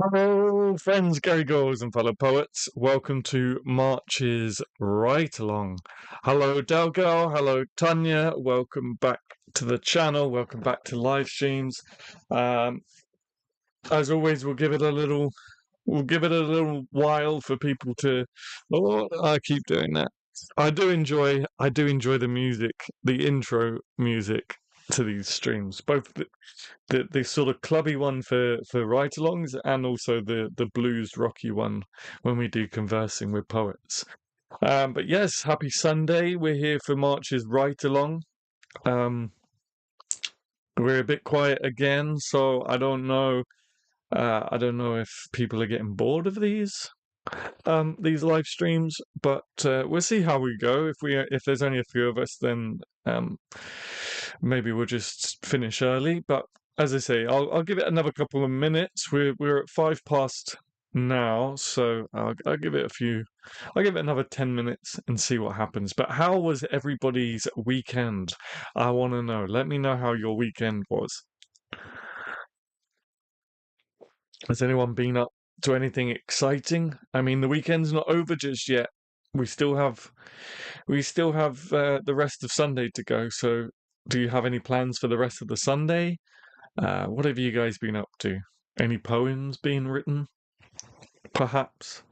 Hello, friends, Gary Goals and fellow poets. Welcome to March's Write-Along. Hello, Delgal. Hello, Tanya. Welcome back to the channel. Welcome back to live streams. Um, as always, we'll give it a little while for people to. Oh, I keep doing that. I do enjoy the music, the intro music to these streams, both the sort of clubby one for ride-alongs and also the blues rocky one when we do conversing with poets. But yes, happy Sunday. We're here for March's ride-along. Um, we're a bit quiet again, so I don't know. I don't know if people are getting bored of these live streams, but we'll see how we go. If there's only a few of us, then maybe we'll just finish early. But as I say, I'll give it another couple of minutes. We're at 5 past now, so I'll give it a few. I'll give it another 10 minutes and see what happens. But how was everybody's weekend? I want to know. Let me know how your weekend was. Has anyone been up to anything exciting? I mean, the weekend's not over just yet. We still have the rest of Sunday to go. So, do you have any plans for the rest of the Sunday? What have you guys been up to? Any poems being written? Perhaps.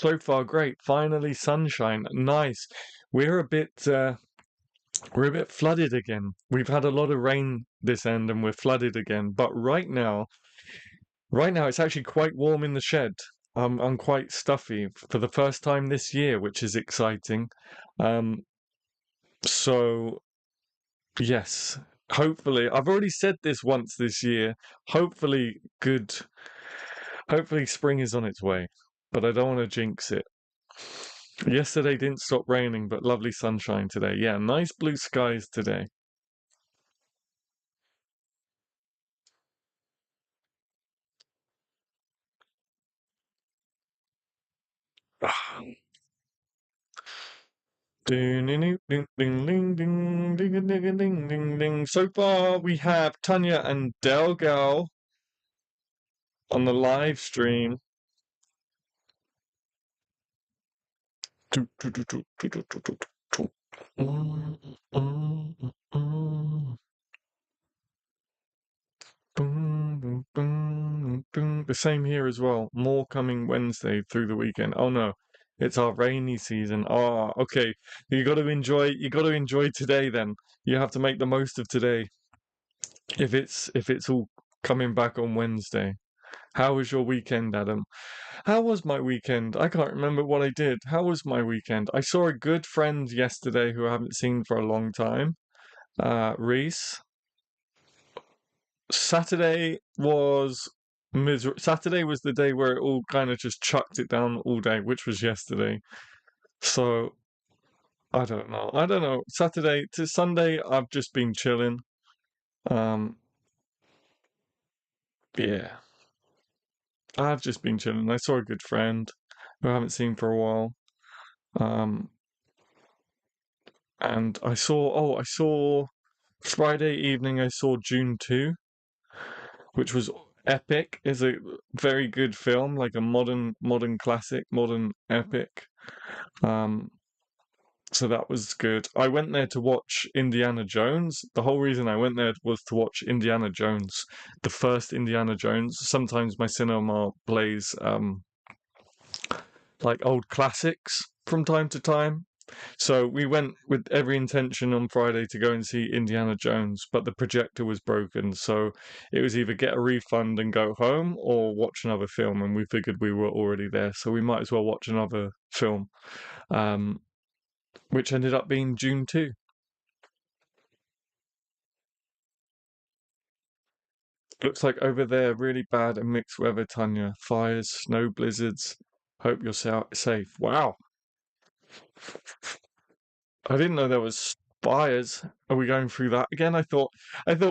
So far, great. Finally, sunshine. Nice. We're a bit we're a bit flooded again. We've had a lot of rain this end, and we're flooded again. But right now, it's actually quite warm in the shed. I'm quite stuffy for the first time this year, which is exciting. Um, so yes, hopefully, I've already said this once this year. Hopefully, hopefully spring is on its way, but I don't want to jinx it. Yesterday didn't stop raining, but lovely sunshine today. Yeah, nice blue skies today. Ding, ding, ding, ding, ding, ding, ding, ding, ding, ding, ding. So far, we have Tanya and Delgal on the live stream. Do, do, do, do, do, do, do, do, do. Mm. Boom, boom, boom, boom. The same here as well. More coming Wednesday through the weekend. Oh no, it's our rainy season. Oh, okay. You got to enjoy today then. You have to make the most of today. If it's all coming back on Wednesday. How was your weekend, Adam? How was my weekend? I can't remember what I did. How was my weekend? I saw a good friend yesterday who I haven't seen for a long time. Reese. Saturday was Saturday was the day where it all kind of just chucked it down all day, which was yesterday. So I don't know. I don't know. Saturday to Sunday, I've just been chilling. Um, yeah, I've just been chilling. I saw a good friend who I haven't seen for a while. Um, and I saw Friday evening. I saw June 2, which was epic. Is a very good film, like a modern classic, modern epic. Um, so that was good. I went there to watch Indiana Jones. The whole reason I went there was to watch Indiana Jones, the first Indiana Jones. Sometimes my cinema plays like old classics from time to time. So we went with every intention on Friday to go and see Indiana Jones, but the projector was broken. So it was either get a refund and go home or watch another film. And we figured we were already there, so we might as well watch another film, um, which ended up being June 2. Looks like over there, really bad and mixed weather, Tanya. Fires, snow blizzards. Hope you're safe. Wow. I didn't know there was. fires. Are we going through that again? I thought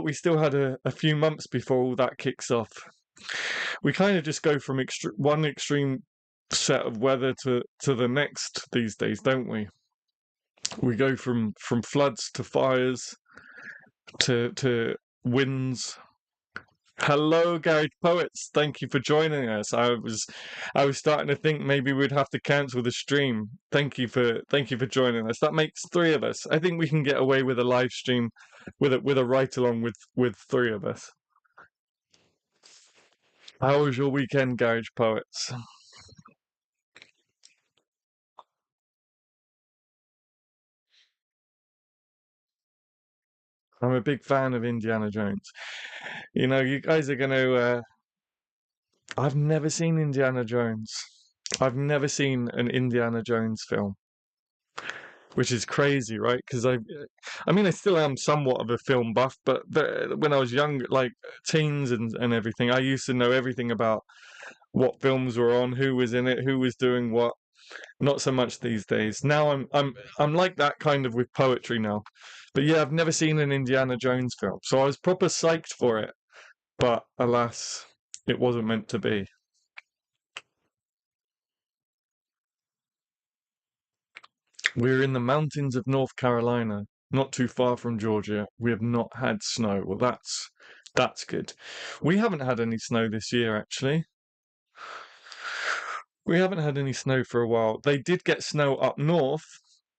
we still had a few months before all that kicks off. We kind of just go from one extreme set of weather to the next these days, don't we? We go from floods to fires to winds. Hello, Garage Poets. Thank you for joining us. I was starting to think maybe we'd have to cancel the stream. Thank you for joining us. That makes three of us. I think we can get away with a live stream with a write along with three of us. How was your weekend, Garage Poets? I'm a big fan of Indiana Jones. You guys are gonna. I've never seen Indiana Jones. I've never seen an Indiana Jones film, which is crazy, right? Because I mean, I still am somewhat of a film buff, but when I was young, like teens and everything, I used to know everything about what films were on, who was in it, who was doing what. Not so much these days. Now I'm like that kind of with poetry now. But yeah, I've never seen an Indiana Jones film, so I was proper psyched for it. But alas, it wasn't meant to be. We're in the mountains of North Carolina, not too far from Georgia. We have not had snow. Well, that's good. We haven't had any snow this year, actually. We haven't had any snow for a while. They did get snow up north,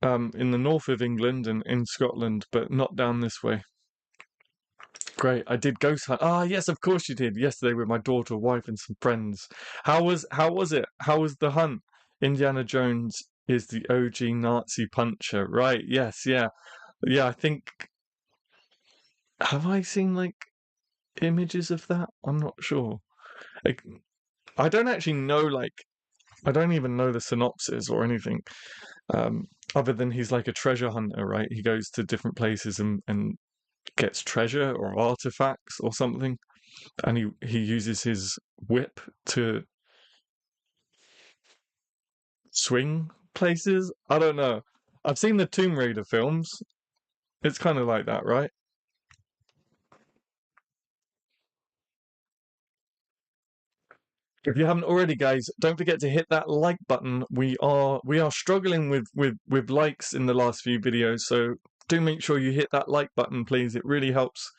in the north of England and in Scotland, but not down this way. Great. I did ghost hunt. Ah, yes, of course you did. Yesterday with my daughter, wife, and some friends. How was it? How was the hunt? Indiana Jones is the OG Nazi puncher. Right. Yes, yeah. Yeah, I think have I seen like images of that? I'm not sure. Like, I don't actually know I don't even know the synopsis or anything. Um, other than he's like a treasure hunter, right? He goes to different places and gets treasure or artifacts or something. And he uses his whip to swing places. I don't know. I've seen the Tomb Raider films. It's kind of like that, right? If you haven't already, guys, don't forget to hit that like button. We are struggling with likes in the last few videos, so do make sure you hit that like button, please. It really helps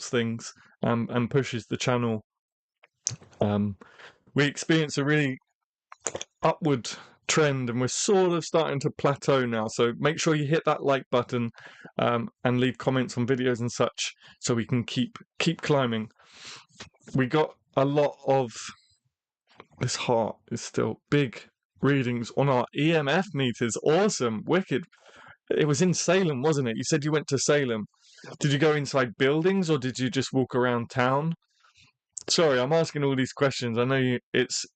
things and pushes the channel. Um, we experience a really upward trend and we're sort of starting to plateau now, so make sure you hit that like button and leave comments on videos and such so we can keep climbing. We got a lot of this heart is still big readings on our EMF meters. Awesome, wicked. It was in Salem, wasn't it? You said you went to Salem. Did you go inside buildings or did you just walk around town? Sorry, I'm asking all these questions. I know it's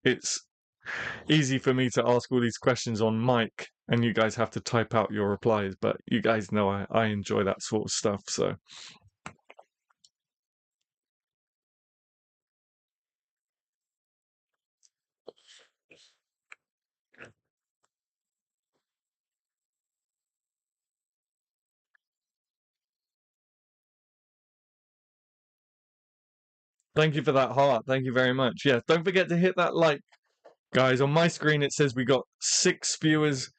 easy for me to ask all these questions on mic and you guys have to type out your replies, but you guys know I enjoy that sort of stuff, so thank you for that heart. Thank you very much. Yeah, don't forget to hit that like, guys. On my screen it says we got 6 viewers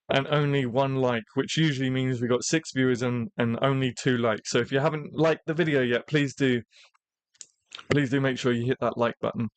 and only one like, which usually means we got 6 viewers and only 2 likes. So if you haven't liked the video yet, please do make sure you hit that like button.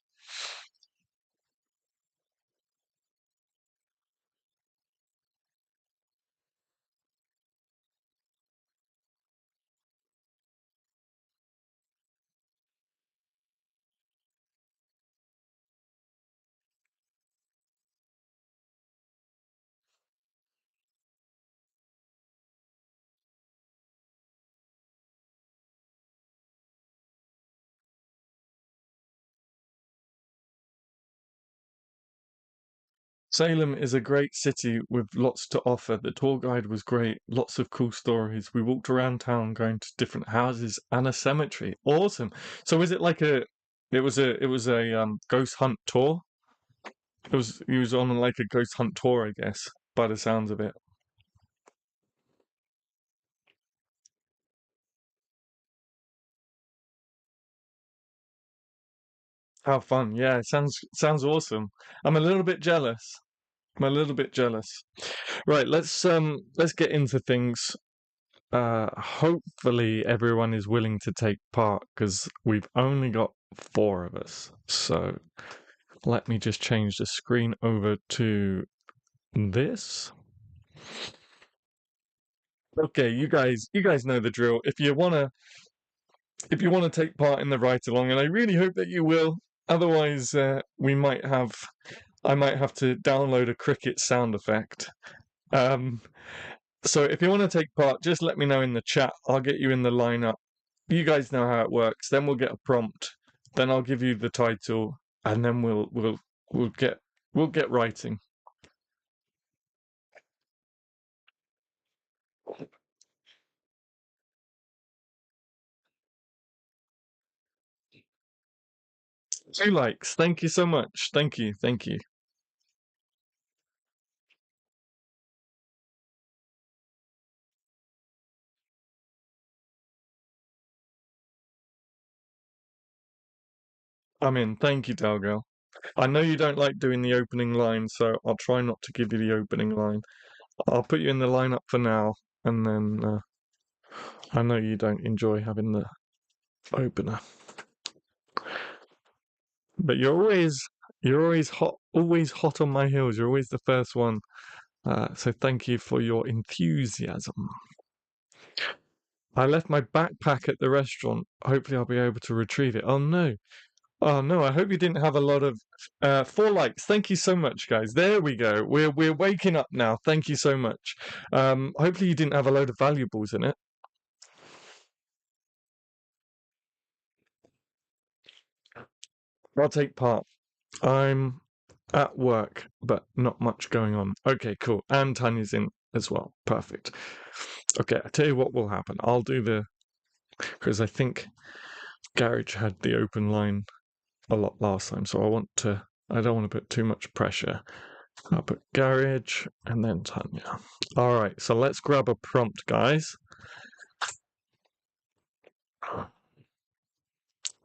Salem is a great city with lots to offer. The tour guide was great, lots of cool stories. We walked around town going to different houses and a cemetery. Awesome. So is it like it was a ghost hunt tour? He was on like a ghost hunt tour, I guess, by the sounds of it. How fun. Yeah, sounds awesome. I'm a little bit jealous. I'm a little bit jealous. Right, let's get into things. Hopefully everyone is willing to take part because we've only got four of us. So let me just change the screen over to this. Okay, you guys know the drill. If you wanna take part in the ride along, and I really hope that you will. Otherwise, I might have to download a cricket sound effect. Um, so if you want to take part, just let me know in the chat. I'll get you in the lineup. You guys know how it works. Then we'll get a prompt. Then I'll give you the title, and then we'll get writing. Two likes. Thank you so much. Thank you. I'm in. Thank you, Dalgo. I know you don't like doing the opening line, so I'll try not to give you the opening line. I'll put you in the lineup for now, and then I know you don't enjoy having the opener, but you're always hot on my heels. You're always the first one. So thank you for your enthusiasm. I left my backpack at the restaurant. Hopefully, I'll be able to retrieve it. Oh no. Oh no, I hope you didn't have a lot of four likes. Thank you so much, guys. There we go. We're waking up now. Thank you so much. Hopefully you didn't have a load of valuables in it. I'll take part. I'm at work, but not much going on. Okay, cool. And Tanya's in as well. Perfect. Okay, I tell you what will happen. I'll do because I think Garage had the open line a lot last time, so I don't want to put too much pressure. I'll put Garage and then Tanya. All right, so let's grab a prompt, guys.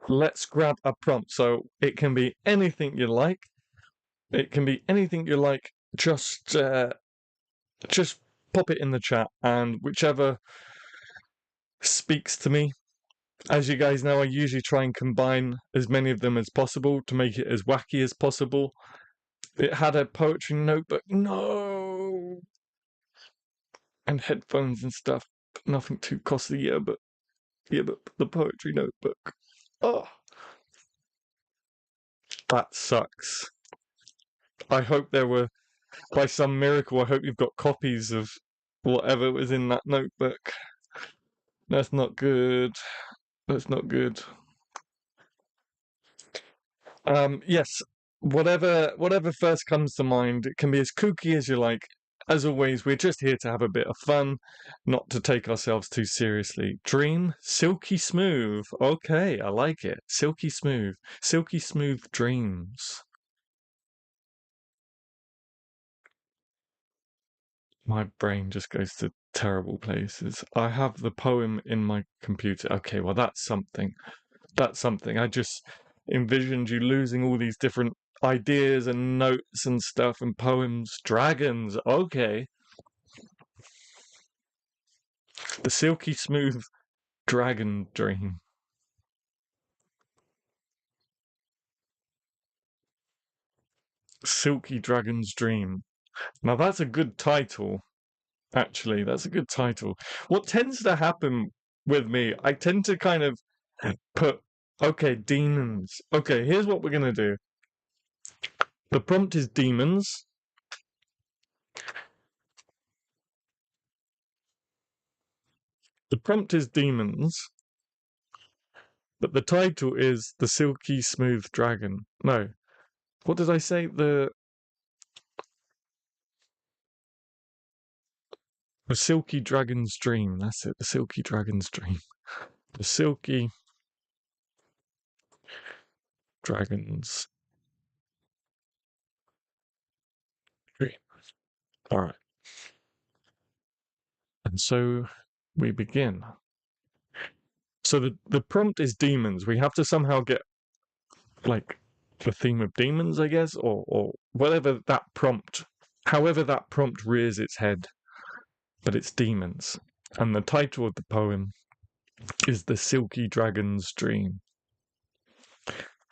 Let's grab a prompt. So it can be anything you like. It can be anything you like. Just pop it in the chat, and whichever speaks to me. As you guys know, I usually try and combine as many of them as possible to make it as wacky as possible. It had a poetry notebook. No! And headphones and stuff. Nothing too costly, but the poetry notebook. Oh, that sucks. I hope there were, by some miracle, I hope you've got copies of whatever was in that notebook. That's not good. That's not good. Yes, whatever first comes to mind. It can be as kooky as you like. As always, we're just here to have a bit of fun, not to take ourselves too seriously. Dream, silky smooth. Okay, I like it. Silky smooth dreams. My brain just goes to terrible places. I have the poem in my computer. Okay, well, that's something. That's something. I just envisioned you losing all these different ideas and notes and stuff and poems. Dragons. Okay. The silky smooth dragon dream. Silky dragon's dream. Now that's a good title. Actually, that's a good title. What tends to happen with me, I tend to kind of put, okay, demons. Okay, here's what we're going to do. The prompt is demons. The prompt is demons, but the title is The Silky Smooth Dragon. No, what did I say? The Silky Dragon's Dream. That's it. The Silky Dragon's Dream. The Silky Dragon's Dream. All right. And so we begin. So the prompt is demons. We have to somehow get like the theme of demons, I guess, or whatever that prompt, however that prompt rears its head, but it's demons. And the title of the poem is The Silky Dragon's Dream.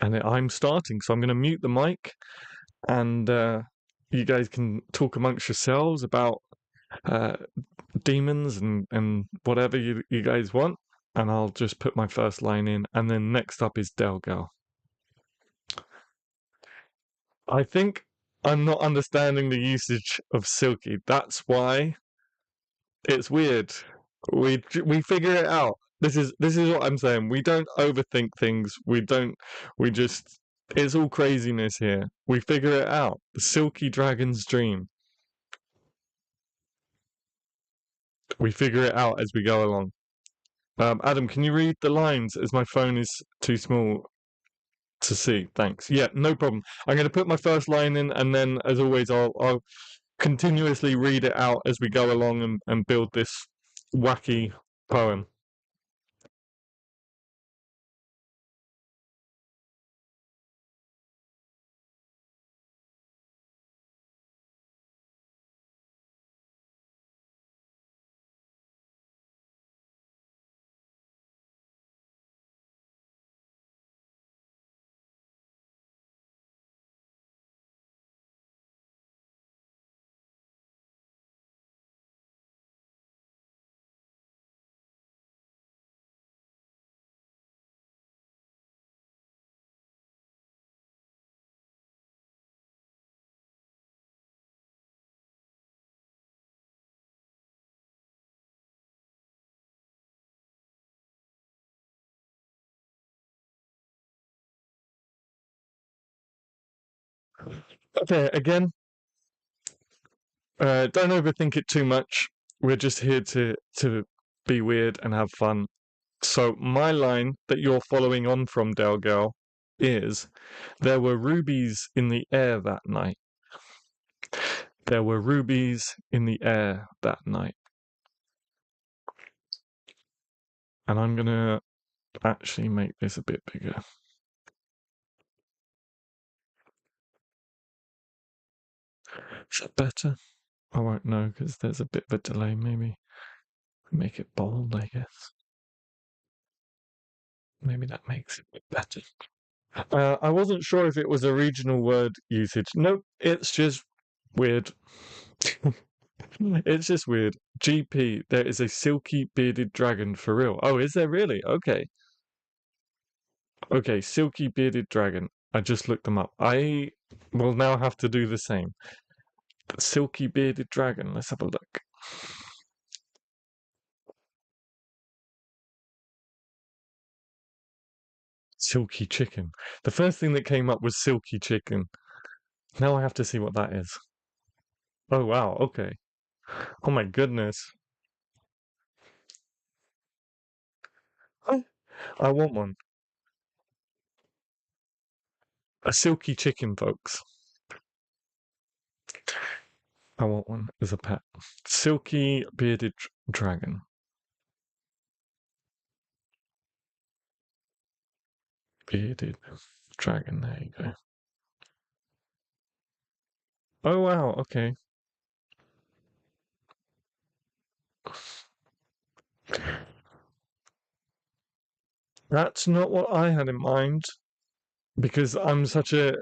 And I'm starting, so I'm going to mute the mic, and you guys can talk amongst yourselves about uh, demons and whatever you guys want. And I'll just put my first line in, and then next up is Delgal. I think I'm not understanding the usage of silky. That's why it's weird. We figure it out. This is what I'm saying. We don't overthink things. We just it's all craziness here. We figure it out. The silky dragon's dream. We figure it out as we go along. Adam, can you read the lines as my phone is too small to see? Thanks. Yeah, no problem. I'm going to put my first line in, and then, as always, I'll continuously read it out as we go along and build this wacky poem. Okay, again, don't overthink it too much. We're just here to be weird and have fun. So my line that you're following on from, Del Girl, is there were rubies in the air that night. There were rubies in the air that night. And I'm gonna actually make this a bit bigger. Is that better? I won't know because there's a bit of a delay. Maybe make it bold, I guess. Maybe that makes it a bit better. I wasn't sure if it was a regional word usage. Nope, it's just weird. It's just weird. GP, there is a silky bearded dragon for real. Oh, is there really? Okay. Okay, silky bearded dragon. I just looked them up. I will now have to do the same. Silky bearded dragon. Let's have a look. Silky chicken. The first thing that came up was silky chicken. Now I have to see what that is. Oh, wow. Okay. Oh, my goodness. I want one. A silky chicken, folks. I want one as a pet. Silky bearded dragon. Bearded dragon. There you go. Oh, wow. Okay. That's not what I had in mind because I'm such a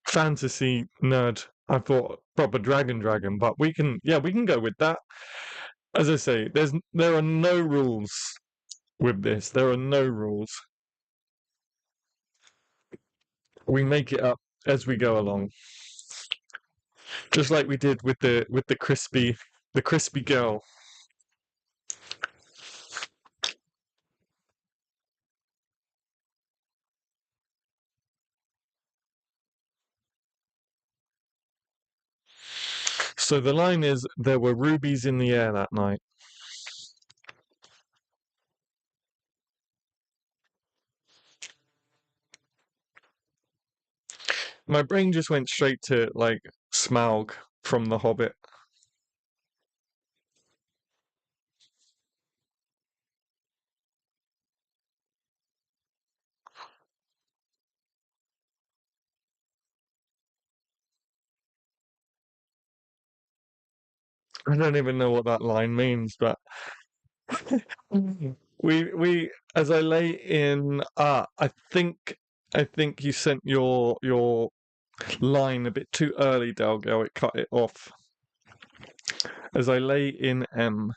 fantasy nerd. I thought proper dragon, but we can go with that. As I say, there are no rules with this. There are no rules. We make it up as we go along, just like we did with the crispy girl. So the line is, there were rubies in the air that night. My brain just went straight to like Smaug from The Hobbit. I don't even know what that line means, but we as I lay in I think you sent your line a bit too early, Delgo. It cut it off. As I lay in M.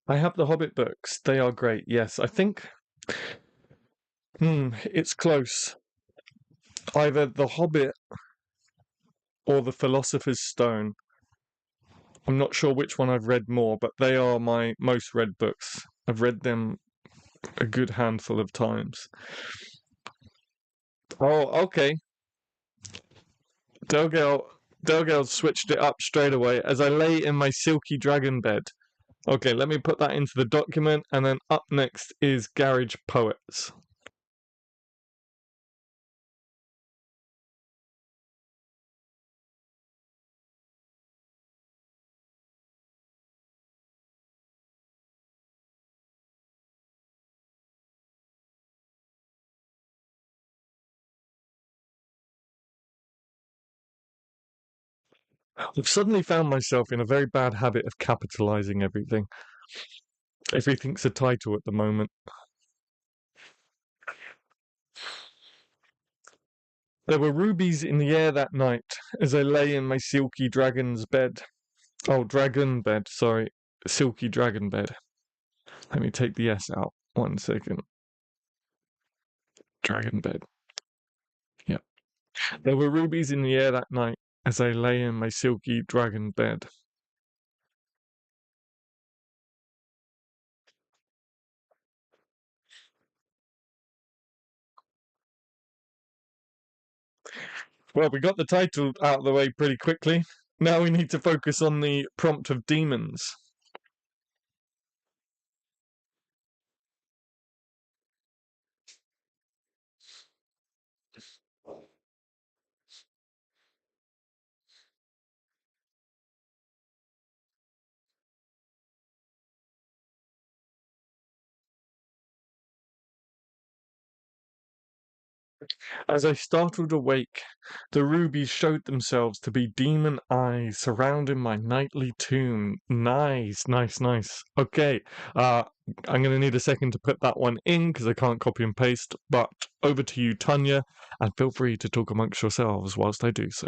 I have the Hobbit books. They are great. Yes, I think it's close. Either the Hobbit or the Philosopher's Stone. I'm not sure which one I've read more, but they are my most read books. I've read them a good handful of times. Oh, okay. Delgel Delgel switched it up straight away as I lay in my silky dragon bed. Okay, let me put that into the document, and then up next is Garage Poets. I've suddenly found myself in a very bad habit of capitalizing everything. Everything's a title at the moment. There were rubies in the air that night as I lay in my silky dragon's bed. Oh, dragon bed, sorry. Silky dragon bed. Let me take the S out. 1 second. Dragon bed. Yep. There were rubies in the air that night as I lay in my silky dragon bed. Well, we got the title out of the way pretty quickly. Now we need to focus on the prompt of demons. As I startled awake, the rubies showed themselves to be demon eyes surrounding my nightly tomb. Nice, nice, nice. Okay, I'm going to need a second to put that one in because I can't copy and paste. But over to you, Tanya, and feel free to talk amongst yourselves whilst I do so.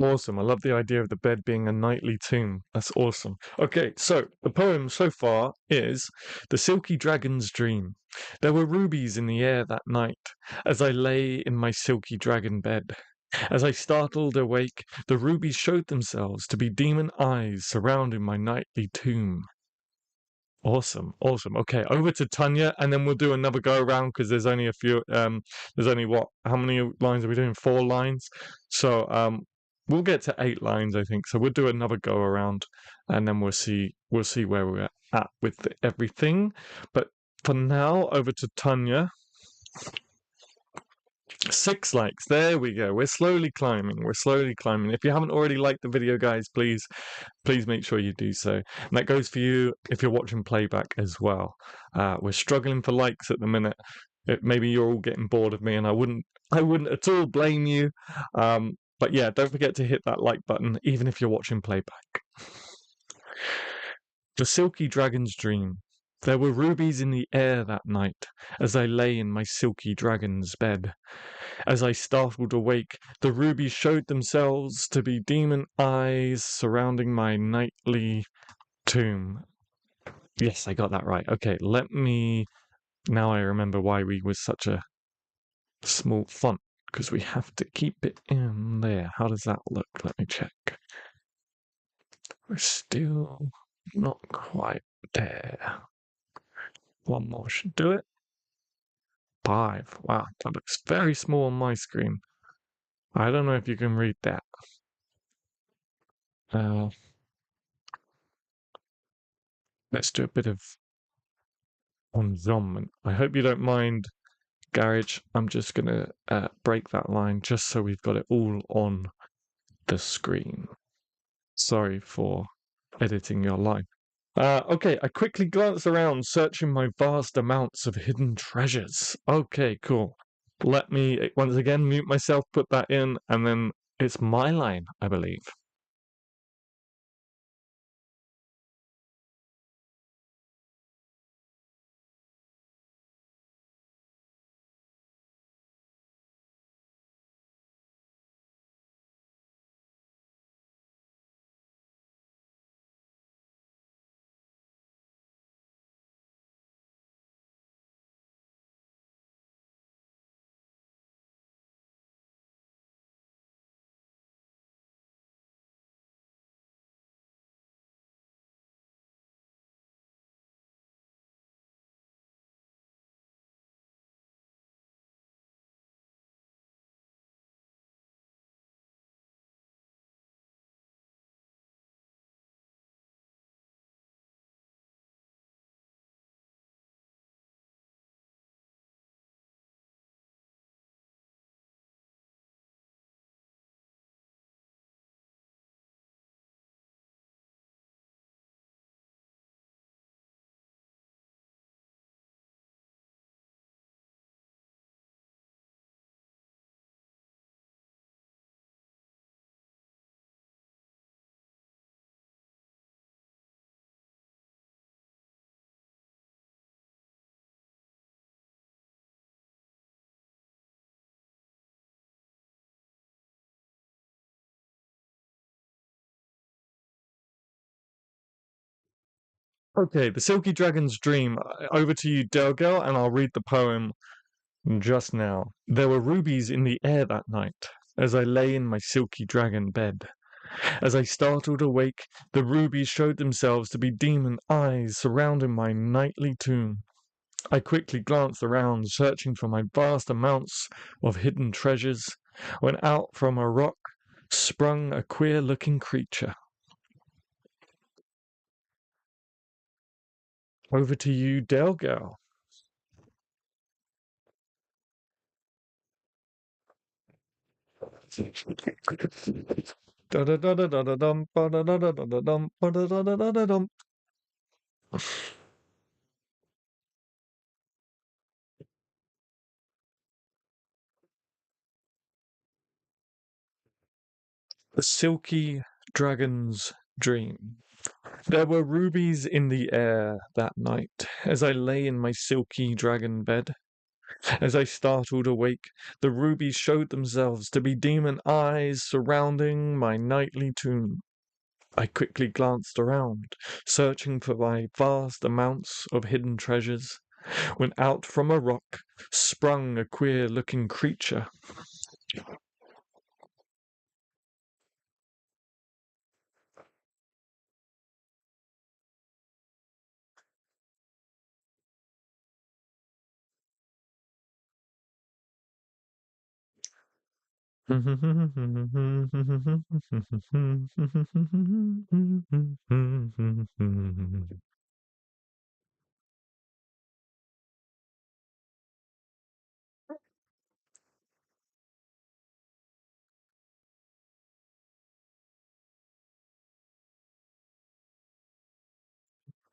Awesome. I love the idea of the bed being a nightly tomb. That's awesome. Okay, so the poem so far is The Silky Dragon's Dream. There were rubies in the air that night as I lay in my silky dragon bed. As I startled awake, the rubies showed themselves to be demon eyes surrounding my nightly tomb. Awesome, awesome. Okay, over to Tanya, and then we'll do another go around because there's only a few. There's only what? How many lines are we doing? 4 lines. So we'll get to 8 lines, I think. So we'll do another go around, and then we'll see where we're at with everything. But for now, over to Tanya. 6 likes. There we go. We're slowly climbing. We're slowly climbing. If you haven't already liked the video, guys, please make sure you do so. And that goes for you if you're watching playback as well. We're struggling for likes at the minute. Maybe you're all getting bored of me, and I wouldn't at all blame you. But yeah, don't forget to hit that like button, even if you're watching playback. The Silky Dragon's Dream. There were rubies in the air that night, as I lay in my silky dragon's bed. As I startled awake, the rubies showed themselves to be demon eyes surrounding my nightly tomb. Yes, I got that right. Okay, let me. Now I remember why we was such a small font, because we have to keep it in there. How does that look? Let me check. We're still not quite there. One more should do it. 5. Wow, that looks very small on my screen. I don't know if you can read that. Uh, let's do a bit of environment. I hope you don't mind, Garage. I'm just gonna break that line just so we've got it all on the screen. Sorry for editing your line. Okay, I quickly glanced around, searching my vast amounts of hidden treasures. Okay, cool. Let me once again mute myself, put that in, and then it's my line, I believe. Okay, The Silky Dragon's Dream. Over to you, Delgirl, and I'll read the poem just now. There were rubies in the air that night, as I lay in my silky dragon bed. As I startled awake, the rubies showed themselves to be demon eyes surrounding my nightly tomb. I quickly glanced around, searching for my vast amounts of hidden treasures, when out from a rock sprung a queer-looking creature. Over to you, Delgirl. The Silky Dragon's Dream. There were rubies in the air that night, as I lay in my silky dragon bed. As I startled awake, the rubies showed themselves to be demon eyes surrounding my nightly tomb. I quickly glanced around, searching for my vast amounts of hidden treasures, when out from a rock sprung a queer-looking creature.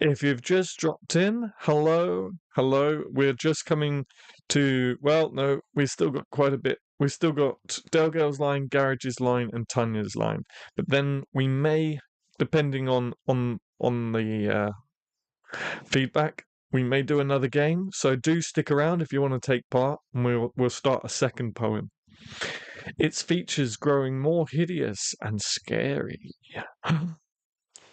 If you've just dropped in, hello, hello. We're just coming to, well, no, we've still got quite a bit. We've still got Delgale's line, Garage's line, and Tanya's line. But then we may, depending on the feedback, we may do another game, so do stick around if you want to take part, and we'll start a second poem. Its features growing more hideous and scary.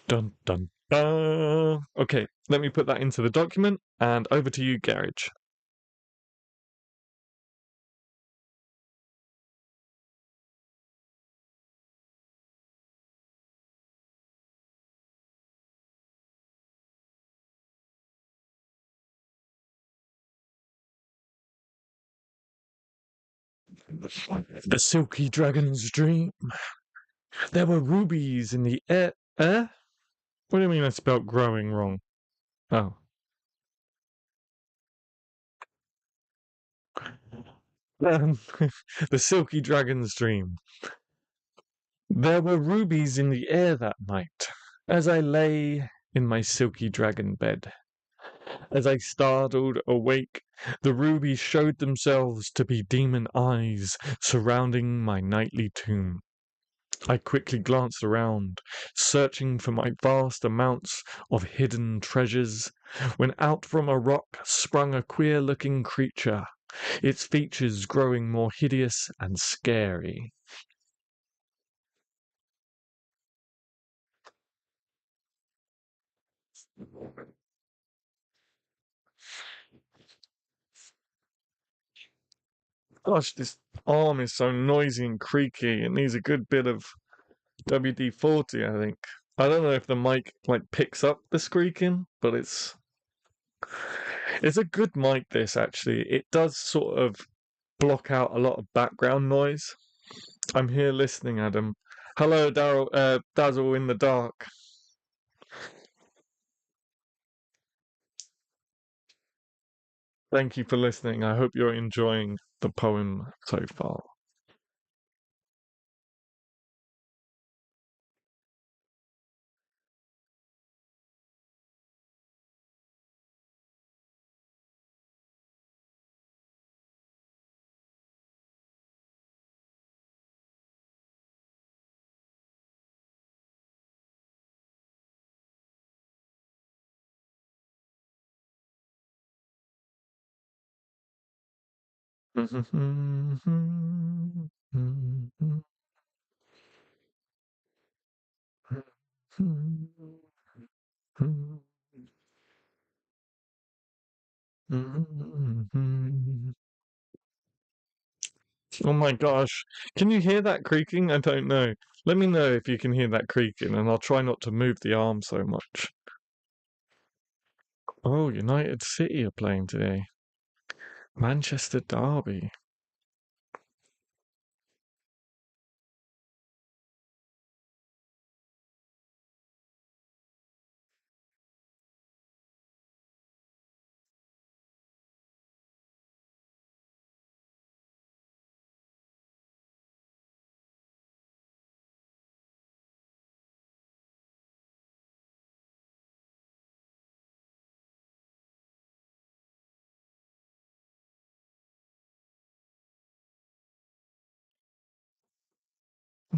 Dun dun dun. Okay, let me put that into the document, and over to you, Garage. The silky dragon's dream. There were rubies in the air. Eh? What do you mean I spelt growing wrong? Oh. Um, the silky dragon's dream. There were rubies in the air that night, as I lay in my silky dragon bed. As I startled awake, the rubies showed themselves to be demon eyes surrounding my nightly tomb. I quickly glanced around, searching for my vast amounts of hidden treasures, when out from a rock sprung a queer-looking creature, its features growing more hideous and scary. Gosh, this arm is so noisy and creaky. It needs a good bit of WD-40, I think. I don't know if the mic like picks up the squeaking, but it's a good mic, this actually. It does sort of block out a lot of background noise. I'm here listening, Adam. Hello, Dazzle in the dark. Thank you for listening. I hope you're enjoying the poem so far. Oh my gosh. Can you hear that creaking? I don't know. Let me know if you can hear that creaking, and I'll try not to move the arm so much. Oh, United City are playing today. Manchester Derby.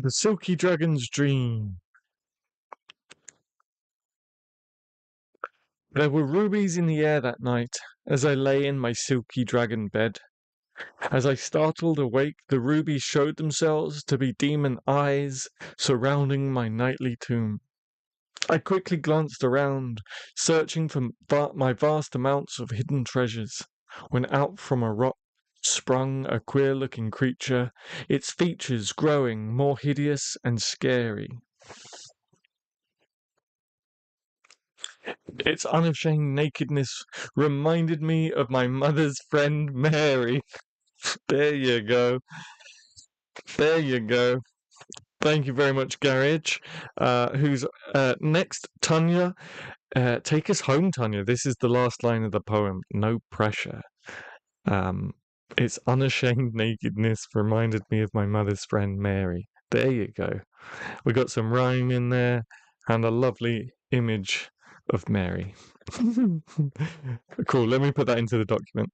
The Silky Dragon's Dream. There were rubies in the air that night as I lay in my silky dragon bed. As I startled awake, the rubies showed themselves to be demon eyes surrounding my nightly tomb. I quickly glanced around, searching for my vast amounts of hidden treasures, when out from a rock sprung a queer-looking creature, its features growing more hideous and scary. Its unashamed nakedness reminded me of my mother's friend Mary. There you go. There you go. Thank you very much, Garage. Who's next? Tanya. Take us home, Tanya. This is the last line of the poem. No pressure. Um, its unashamed nakedness reminded me of my mother's friend Mary. There you go. We got some rhyme in there and a lovely image of Mary. Cool. Let me put that into the document.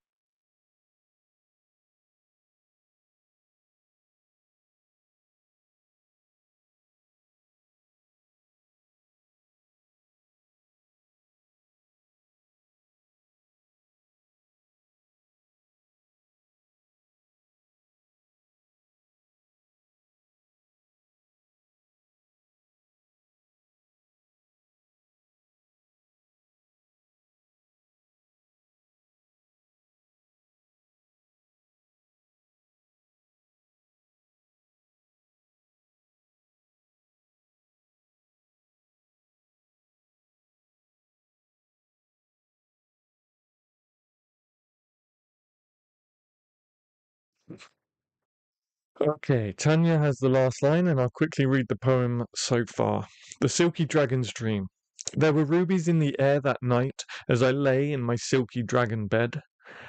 Okay, Tanya has the last line, and I'll quickly read the poem so far. The Silky Dragon's Dream. There were rubies in the air that night as I lay in my silky dragon bed.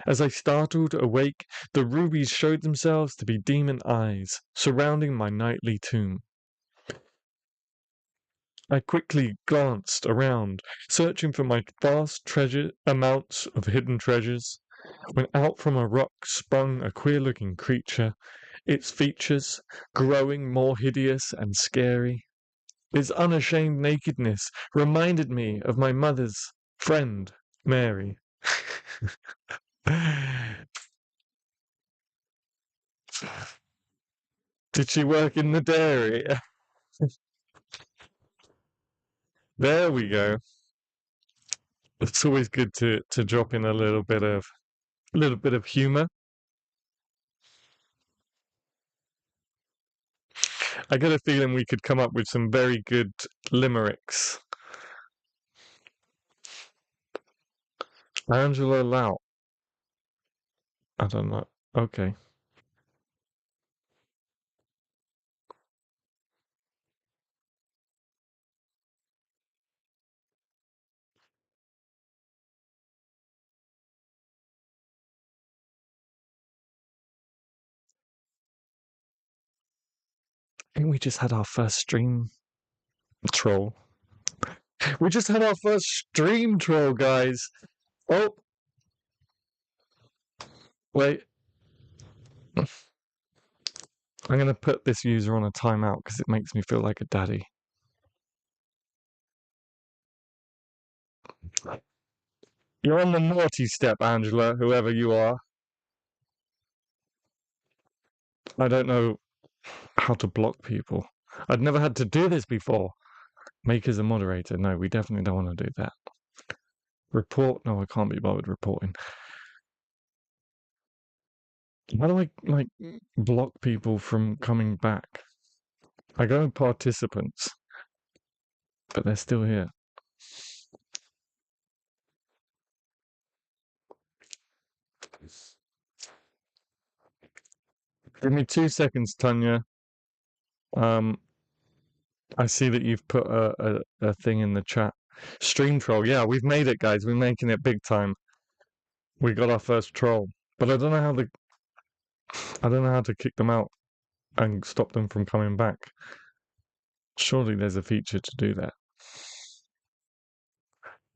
As I startled awake, the rubies showed themselves to be demon eyes surrounding my nightly tomb. I quickly glanced around, searching for my vast treasure amounts of hidden treasures, when out from a rock sprung a queer-looking creature, its features growing more hideous and scary. Its unashamed nakedness reminded me of my mother's friend, Mary. Did she work in the dairy? There we go. It's always good to drop in a little bit of humor. I get a feeling we could come up with some very good limericks. Angela Lau. I don't know. Okay. I think we just had our first stream troll. We just had our first stream troll, guys. Oh, wait. I'm going to put this user on a timeout because it makes me feel like a daddy. You're on the naughty step, Angela, whoever you are. I don't know how to block people. I'd never had to do this before. Make as a moderator. No, we definitely don't want to do that. Report. No, I can't be bothered reporting. How do I, like, block people from coming back? I go in participants, but they're still here. Give me 2 seconds, Tanya. Um, I see that you've put a thing in the chat. Stream troll. Yeah, we've made it, guys. We're making it big time. We got our first troll, but I don't know how to kick them out and stop them from coming back. Surely there's a feature to do that.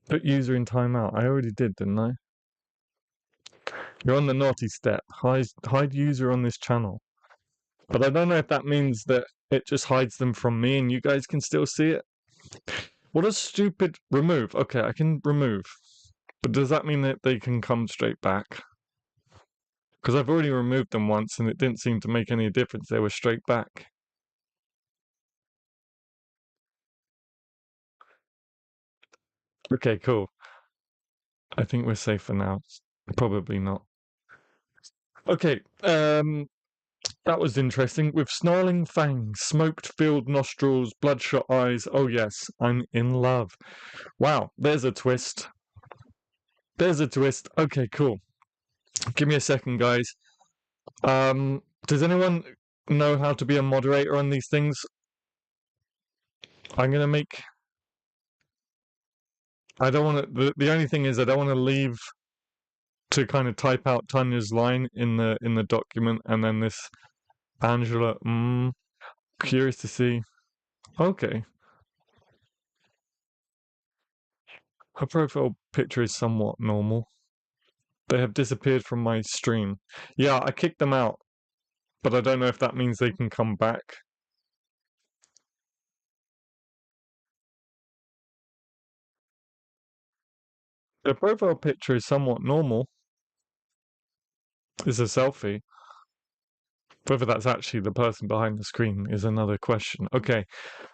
Put user in timeout. I already did, didn't I? You're on the naughty step. Hide user on this channel. But I don't know if that means that it just hides them from me and you guys can still see it. What a stupid remove. Okay, I can remove. But does that mean that they can come straight back? Because I've already removed them once and it didn't seem to make any difference. They were straight back. Okay, cool. I think we're safe for now. Probably not. Okay, that was interesting. With snarling fangs, smoke-filled nostrils, bloodshot eyes. Oh yes, I'm in love. Wow, there's a twist. There's a twist. Okay, cool. Give me a second, guys. Does anyone know how to be a moderator on these things? I'm gonna make. I don't want to. The only thing is, I don't want to leave to kind of type out Tanya's line in the document, and then this Angela. Curious to see. Okay, her profile picture is somewhat normal. They have disappeared from my stream. Yeah, I kicked them out, but I don't know if that means they can come back. Their profile picture is somewhat normal. It's a selfie. Whether that's actually the person behind the screen is another question. Okay,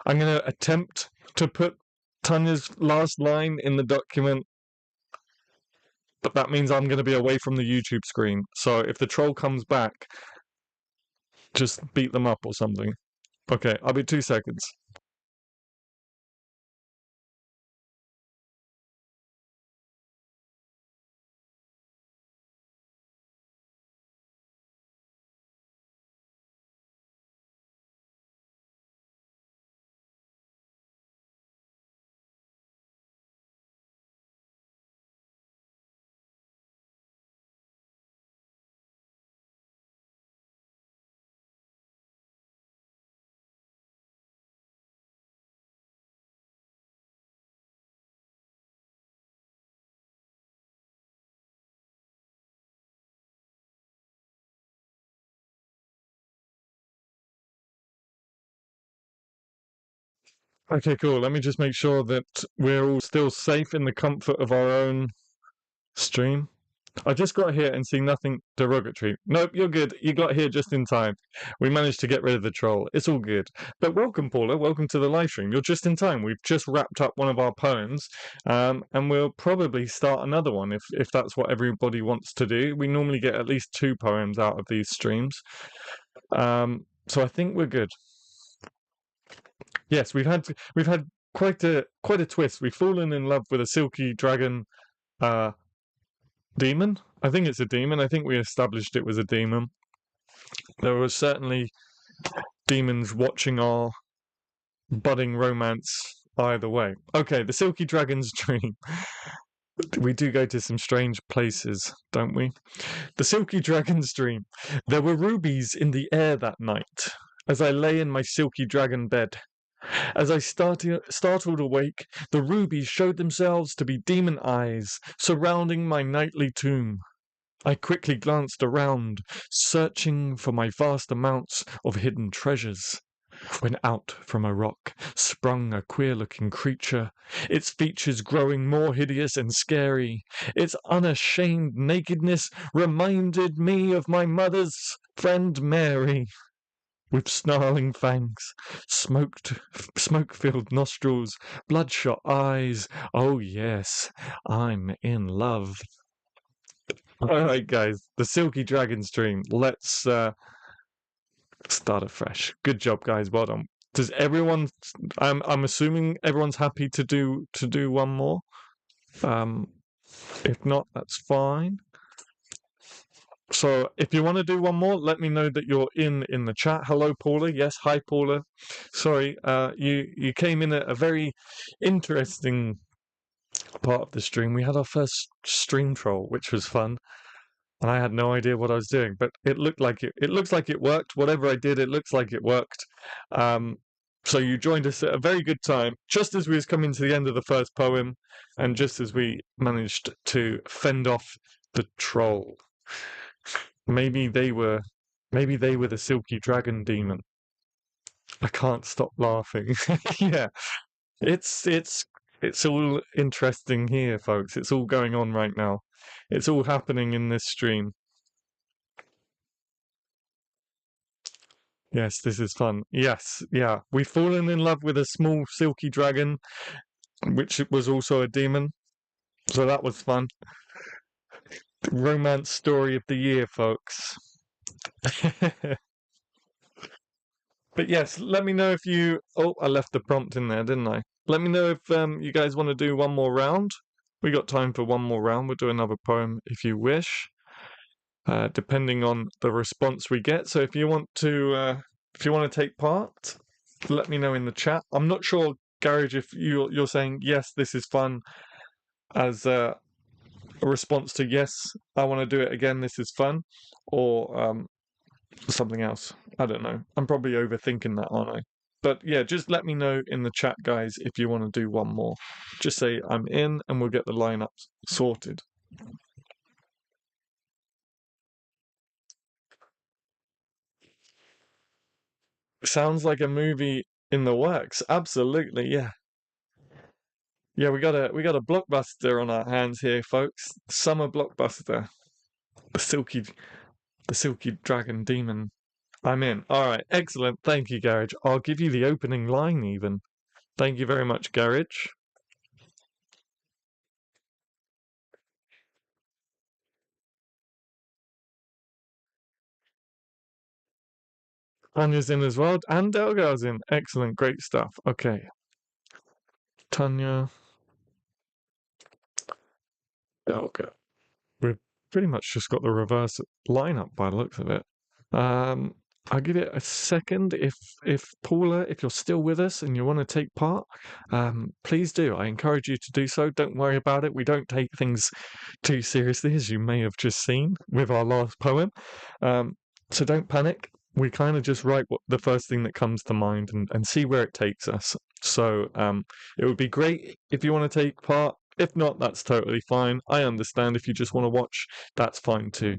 I'm going to attempt to put Tanya's last line in the document, but that means I'm going to be away from the YouTube screen. So if the troll comes back, just beat them up or something. Okay, I'll be 2 seconds. Okay, cool. Let me just make sure that we're all still safe in the comfort of our own stream. I just got here and see nothing derogatory. Nope, you're good. You got here just in time. We managed to get rid of the troll. It's all good. But welcome, Paula. Welcome to the live stream. You're just in time. We've just wrapped up one of our poems, and we'll probably start another one if that's what everybody wants to do. We normally get at least 2 poems out of these streams, so I think we're good. Yes, we've had quite a twist. We've fallen in love with a silky dragon uh, demon. I think it's a demon. I think we established it was a demon. There were certainly demons watching our budding romance either way. Okay, the Silky Dragon's dream. We do go to some strange places, don't we? The Silky Dragon's dream. There were rubies in the air that night as I lay in my silky dragon bed. As I startled awake, the rubies showed themselves to be demon eyes surrounding my nightly tomb. I quickly glanced around, searching for my vast amounts of hidden treasures, when out from a rock sprung a queer-looking creature, its features growing more hideous and scary. Its unashamed nakedness reminded me of my mother's friend Mary. With snarling fangs, smoke-filled nostrils, bloodshot eyes. Oh yes, I'm in love. All right, guys, the Silky Dragon stream. Let's start afresh. Good job, guys. Well done. Does everyone? I'm assuming everyone's happy to do one more. Um, if not, that's fine. So if you want to do one more, let me know that you're in the chat. Hello, Paula. Yes, hi, Paula. Sorry, you came in at a very interesting part of the stream. We had our first stream troll, which was fun, and I had no idea what I was doing, but it looked like it looks like it worked. Whatever I did, it looks like it worked. Um, so you joined us at a very good time, just as we was coming to the end of the first poem, and just as we managed to fend off the troll. Maybe they were the silky dragon demon. I can't stop laughing. Yeah, it's all interesting here, folks. It's all going on right now. It's all happening in this stream. Yes, this is fun. Yes, yeah. We've fallen in love with a small silky dragon, which was also a demon. So that was fun. Romance story of the year, folks. But yes, let me know if you. Oh, I left the prompt in there, didn't I? Let me know if you guys want to do one more round. We got time for one more round. We'll do another poem if you wish, depending on the response we get. So if you want to take part, let me know in the chat. I'm not sure, Garage, if you're saying yes, this is fun, as a response to yes, I want to do it again. This is fun, or something else. I don't know. I'm probably overthinking that, aren't I? But yeah, just let me know in the chat, guys, if you want to do one more. Just say I'm in and we'll get the lineup sorted. Sounds like a movie in the works. Absolutely, yeah. Yeah, we got a blockbuster on our hands here, folks. Summer blockbuster. The silky the silky dragon demon. I'm in. All right, excellent. Thank you, Garage. I'll give you the opening line even. Thank you very much, Garage. Tanya's in as well, and Delga's in. Excellent, great stuff. Okay, Tanya, Delga. We've pretty much just got the reverse lineup by the looks of it. Um, I'll give it a second. If Paula, if you're still with us and you want to take part, please do. I encourage you to do so. Don't worry about it. We don't take things too seriously, as you may have just seen with our last poem. So don't panic. We kind of just write the first thing that comes to mind and see where it takes us. So it would be great if you want to take part. If not, that's totally fine. I understand if you just want to watch, that's fine too.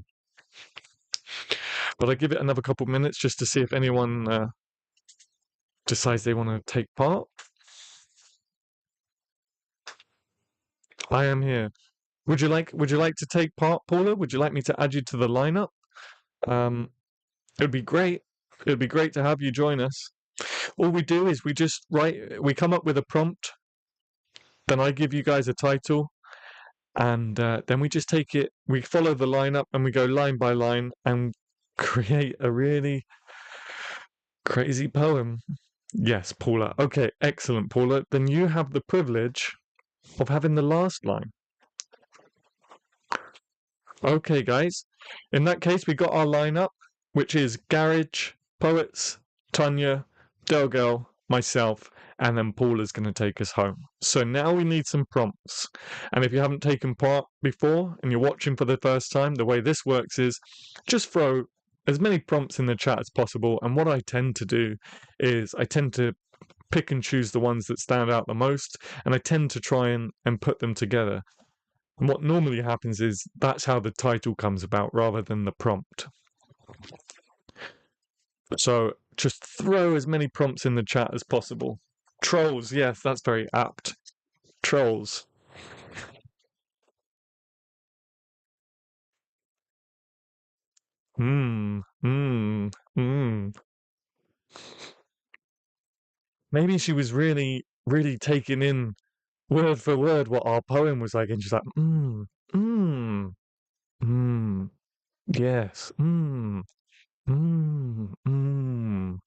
But I give it another couple of minutes just to see if anyone decides they want to take part. I am here. Would you like to take part, Paula? Would you like me to add you to the lineup? Um, it'd be great. It'd be great to have you join us. All we do is we come up with a prompt, then I give you guys a title, and then we just take it, we follow the lineup, and we go line by line and create a really crazy poem. Yes, Paula. Okay, excellent, Paula. Then you have the privilege of having the last line. Okay, guys. In that case, we got our lineup, which is Garage, Poets, Tanya, Delgel, myself, and then Paula's going to take us home. So now we need some prompts. And if you haven't taken part before and you're watching for the first time, the way this works is just throw as many prompts in the chat as possible. And what I tend to do is I tend to pick and choose the ones that stand out the most, and I tend to try and put them together. And what normally happens is that's how the title comes about rather than the prompt. So just throw as many prompts in the chat as possible. Trolls, yes, that's very apt. Trolls. Hmm, hmm, hmm. Maybe she was really, really taking in word for word what our poem was like, and she's like, mmm, mmm, yes, mmm, mmm.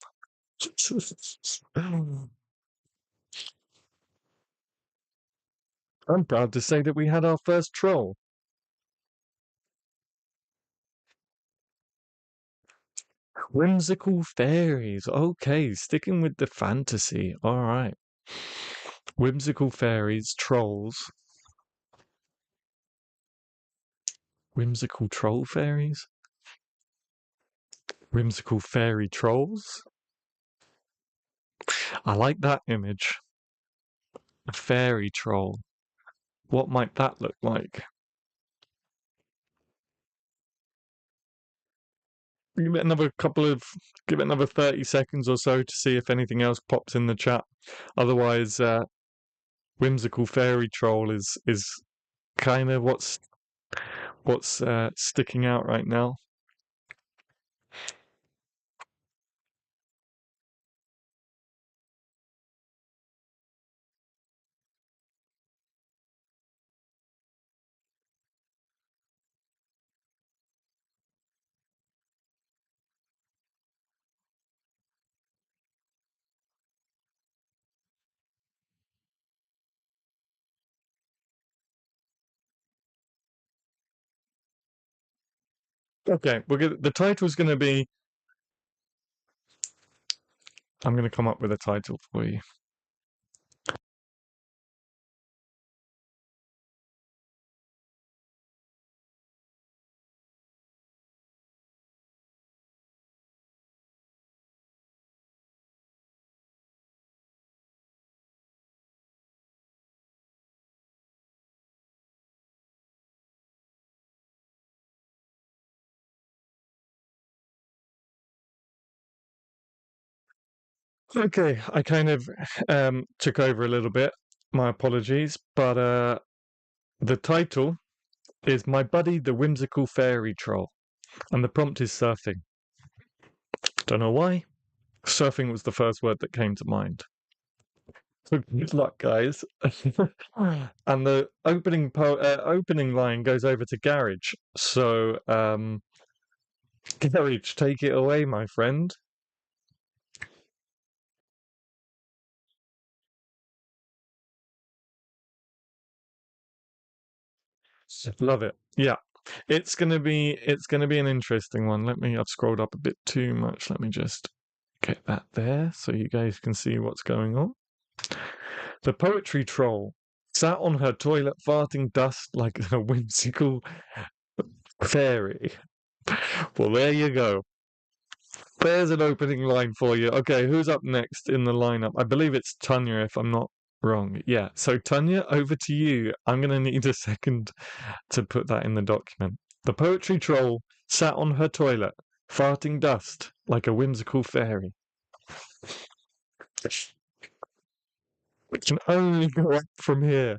I'm proud to say that we had our first troll. Whimsical fairies. Okay, sticking with the fantasy. All right. Whimsical fairies, trolls. Whimsical troll fairies? Whimsical fairy trolls? I like that image. A fairy troll. What might that look like? Give it another 30 seconds or so to see if anything else pops in the chat. Otherwise, whimsical fairy troll is kind of what's sticking out right now. Okay, the title's going to be. I'm going to come up with a title for you. Okay, I kind of took over a little bit. My apologies, but the title is My Buddy the Whimsical Fairy Troll, and the prompt is surfing. Don't know why. Surfing was the first word that came to mind. So good luck, guys. And the opening line goes over to Garage. So, Garage, take it away, my friend. Love it. Yeah. It's gonna be an interesting one. I've scrolled up a bit too much. Let me just get that there so you guys can see what's going on. The poetry troll sat on her toilet farting dust like a whimsical fairy. Well, there you go. There's an opening line for you. Okay, who's up next in the lineup? I believe it's Tanya, if I'm not wrong. Yeah. So Tanya, over to you. I'm gonna need a second to put that in the document. The poetry troll sat on her toilet, farting dust like a whimsical fairy. It can only go up from here.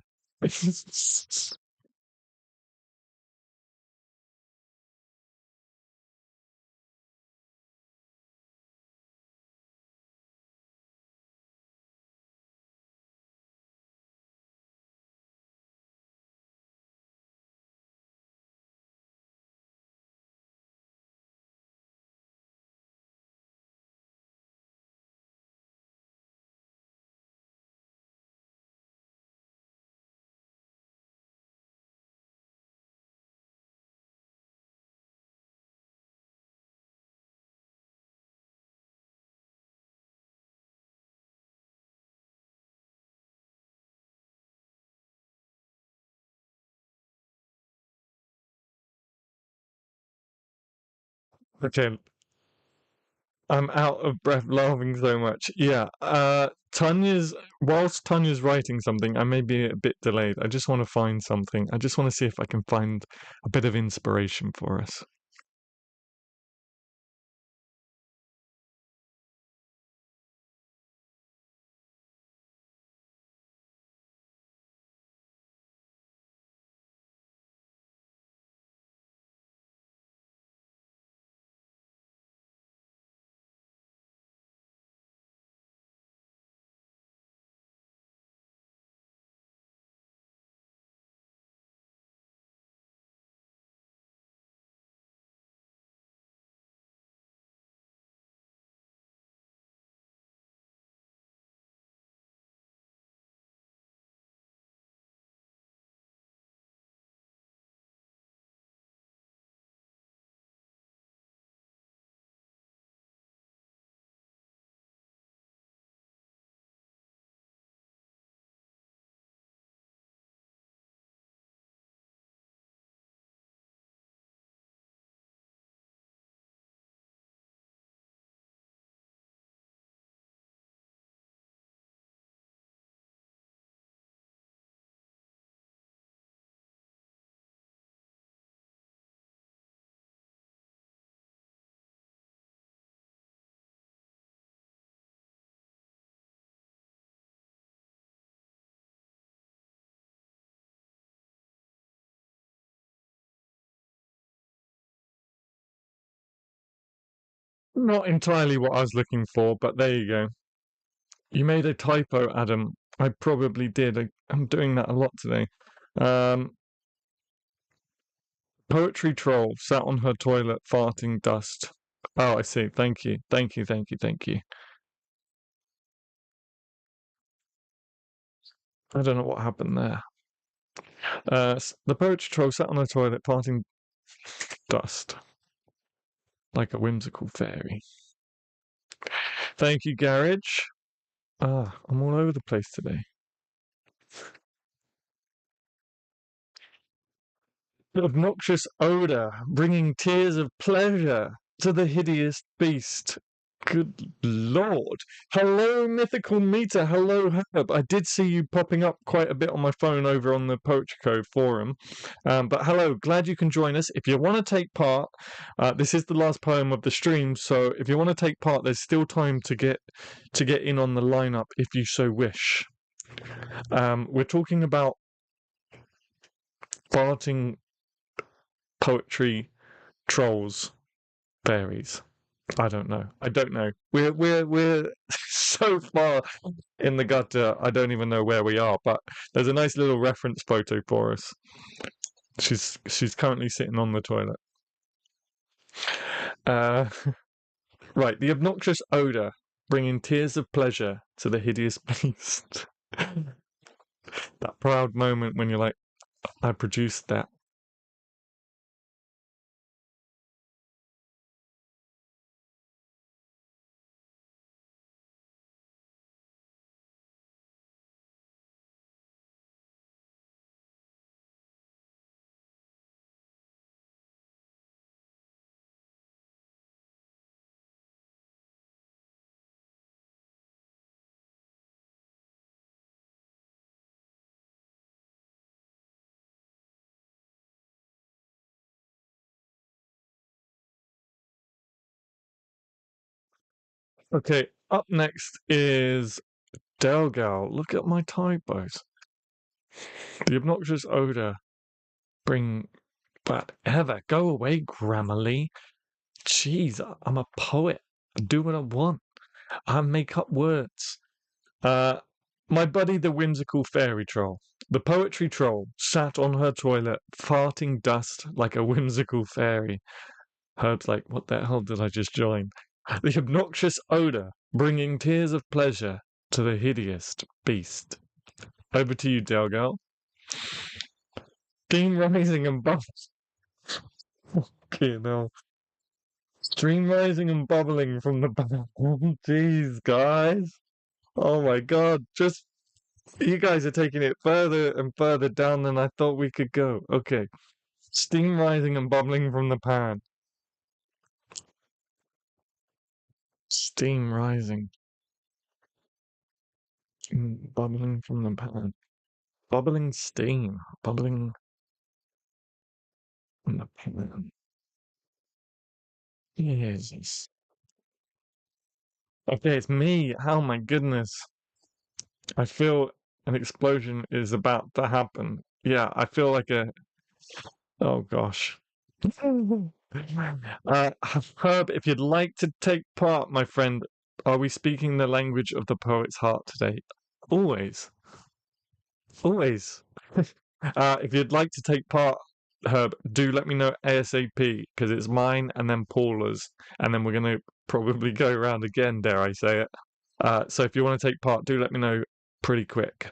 Okay, I'm out of breath laughing so much. Yeah, whilst Tanya's writing something, I may be a bit delayed. I just want to find something. I just want to see if I can find a bit of inspiration for us. Not entirely what I was looking for, but there you go. You made a typo, Adam. I probably did. I'm doing that a lot today. Um, Poetry troll sat on her toilet farting dust. Oh, I see. Thank you. Thank you. Thank you. Thank you. I don't know what happened there. The poetry troll sat on her toilet farting dust like a whimsical fairy. Thank you, Garage. Ah, I'm all over the place today. The obnoxious odor, bringing tears of pleasure to the hideous beast. Good Lord. Hello, Mythical Meter. Hello, Herb. I did see you popping up quite a bit on my phone over on the Poetry Code forum. But hello, glad you can join us. If you want to take part, this is the last poem of the stream, so if you want to take part, there's still time to get in on the lineup if you so wish. We're talking about farting poetry trolls, fairies. I don't know. I don't know. We're so far in the gutter. I don't even know where we are. But there's a nice little reference photo for us. She's currently sitting on the toilet. Uh, right. The obnoxious odor bringing tears of pleasure to the hideous beast. That proud moment when you're like, I produced that. Okay. Up next is Delgal. Look at my typos. The obnoxious odor bring whatever. Go away, Grammarly. Jeez, I'm a poet. I do what I want. I make up words. Uh, my buddy, the whimsical fairy troll. The poetry troll sat on her toilet, farting dust like a whimsical fairy. Herb's like, what the hell did I just join? The obnoxious odor, bringing tears of pleasure to the hideous beast. Over to you, Delgal. Steam rising and bubbles. Okay, no. Stream rising and bubbling from the bottom. Jeez, guys. Oh my god. Just, you guys are taking it further and further down than I thought we could go. Okay. Steam rising and bubbling from the pan. Steam rising. Bubbling from the pan. Bubbling steam. Bubbling from the pan. Jesus. Okay, it's me. Oh my goodness. I feel an explosion is about to happen. Yeah, I feel like a. Oh gosh. Herb, if you'd like to take part, my friend, are we speaking the language of the poet's heart today? Always. Always. If you'd like to take part, Herb, do let me know ASAP because it's mine and then Paula's, and then we're going to probably go around again, dare I say it. So if you want to take part, do let me know pretty quick.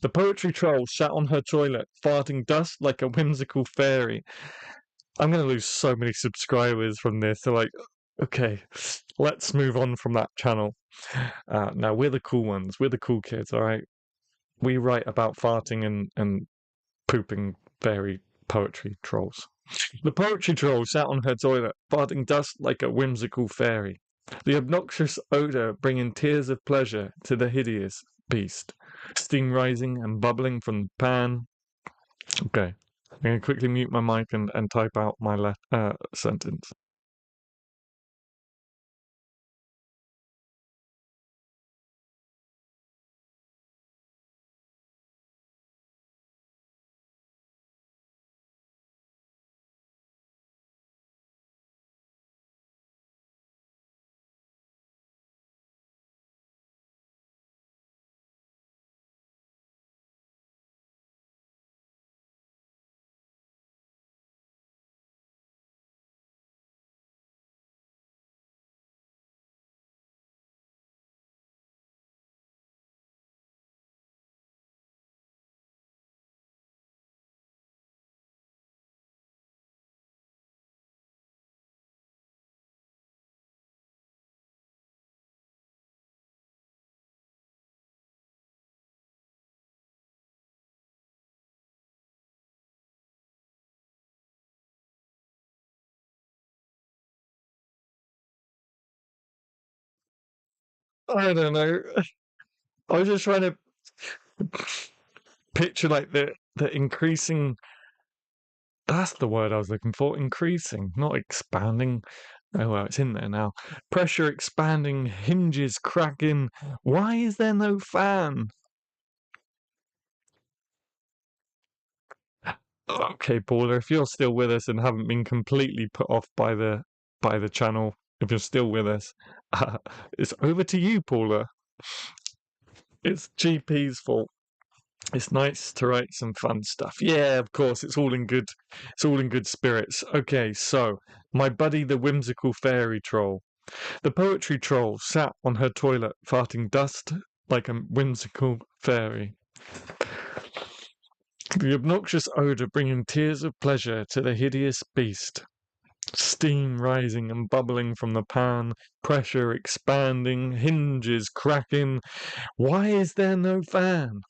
The poetry troll sat on her toilet, farting dust like a whimsical fairy. I'm going to lose so many subscribers from this. So, like, okay, let's move on from that channel. Now, we're the cool ones. We're the cool kids, all right? We write about farting and pooping fairy poetry trolls. The poetry troll sat on her toilet, farting dust like a whimsical fairy. The obnoxious odor bringing tears of pleasure to the hideous beast. Steam rising and bubbling from the pan. Okay. I'm going to quickly mute my mic and type out my sentence. I don't know. I was just trying to picture like the increasing. That's the word I was looking for. Increasing, not expanding. Oh well, it's in there now. Pressure expanding, hinges cracking. Why is there no fan? Okay, Paula, if you're still with us and haven't been completely put off by the channel, if you're still with us, it's over to you, Paula. It's GP's fault. It's nice to write some fun stuff. Yeah, of course, it's all in good spirits. Okay, so my buddy the whimsical fairy troll. The poetry troll sat on her toilet farting dust like a whimsical fairy. The obnoxious odor bringing tears of pleasure to the hideous beast. Steam rising and bubbling from the pan, pressure expanding, hinges cracking. Why is there no fan?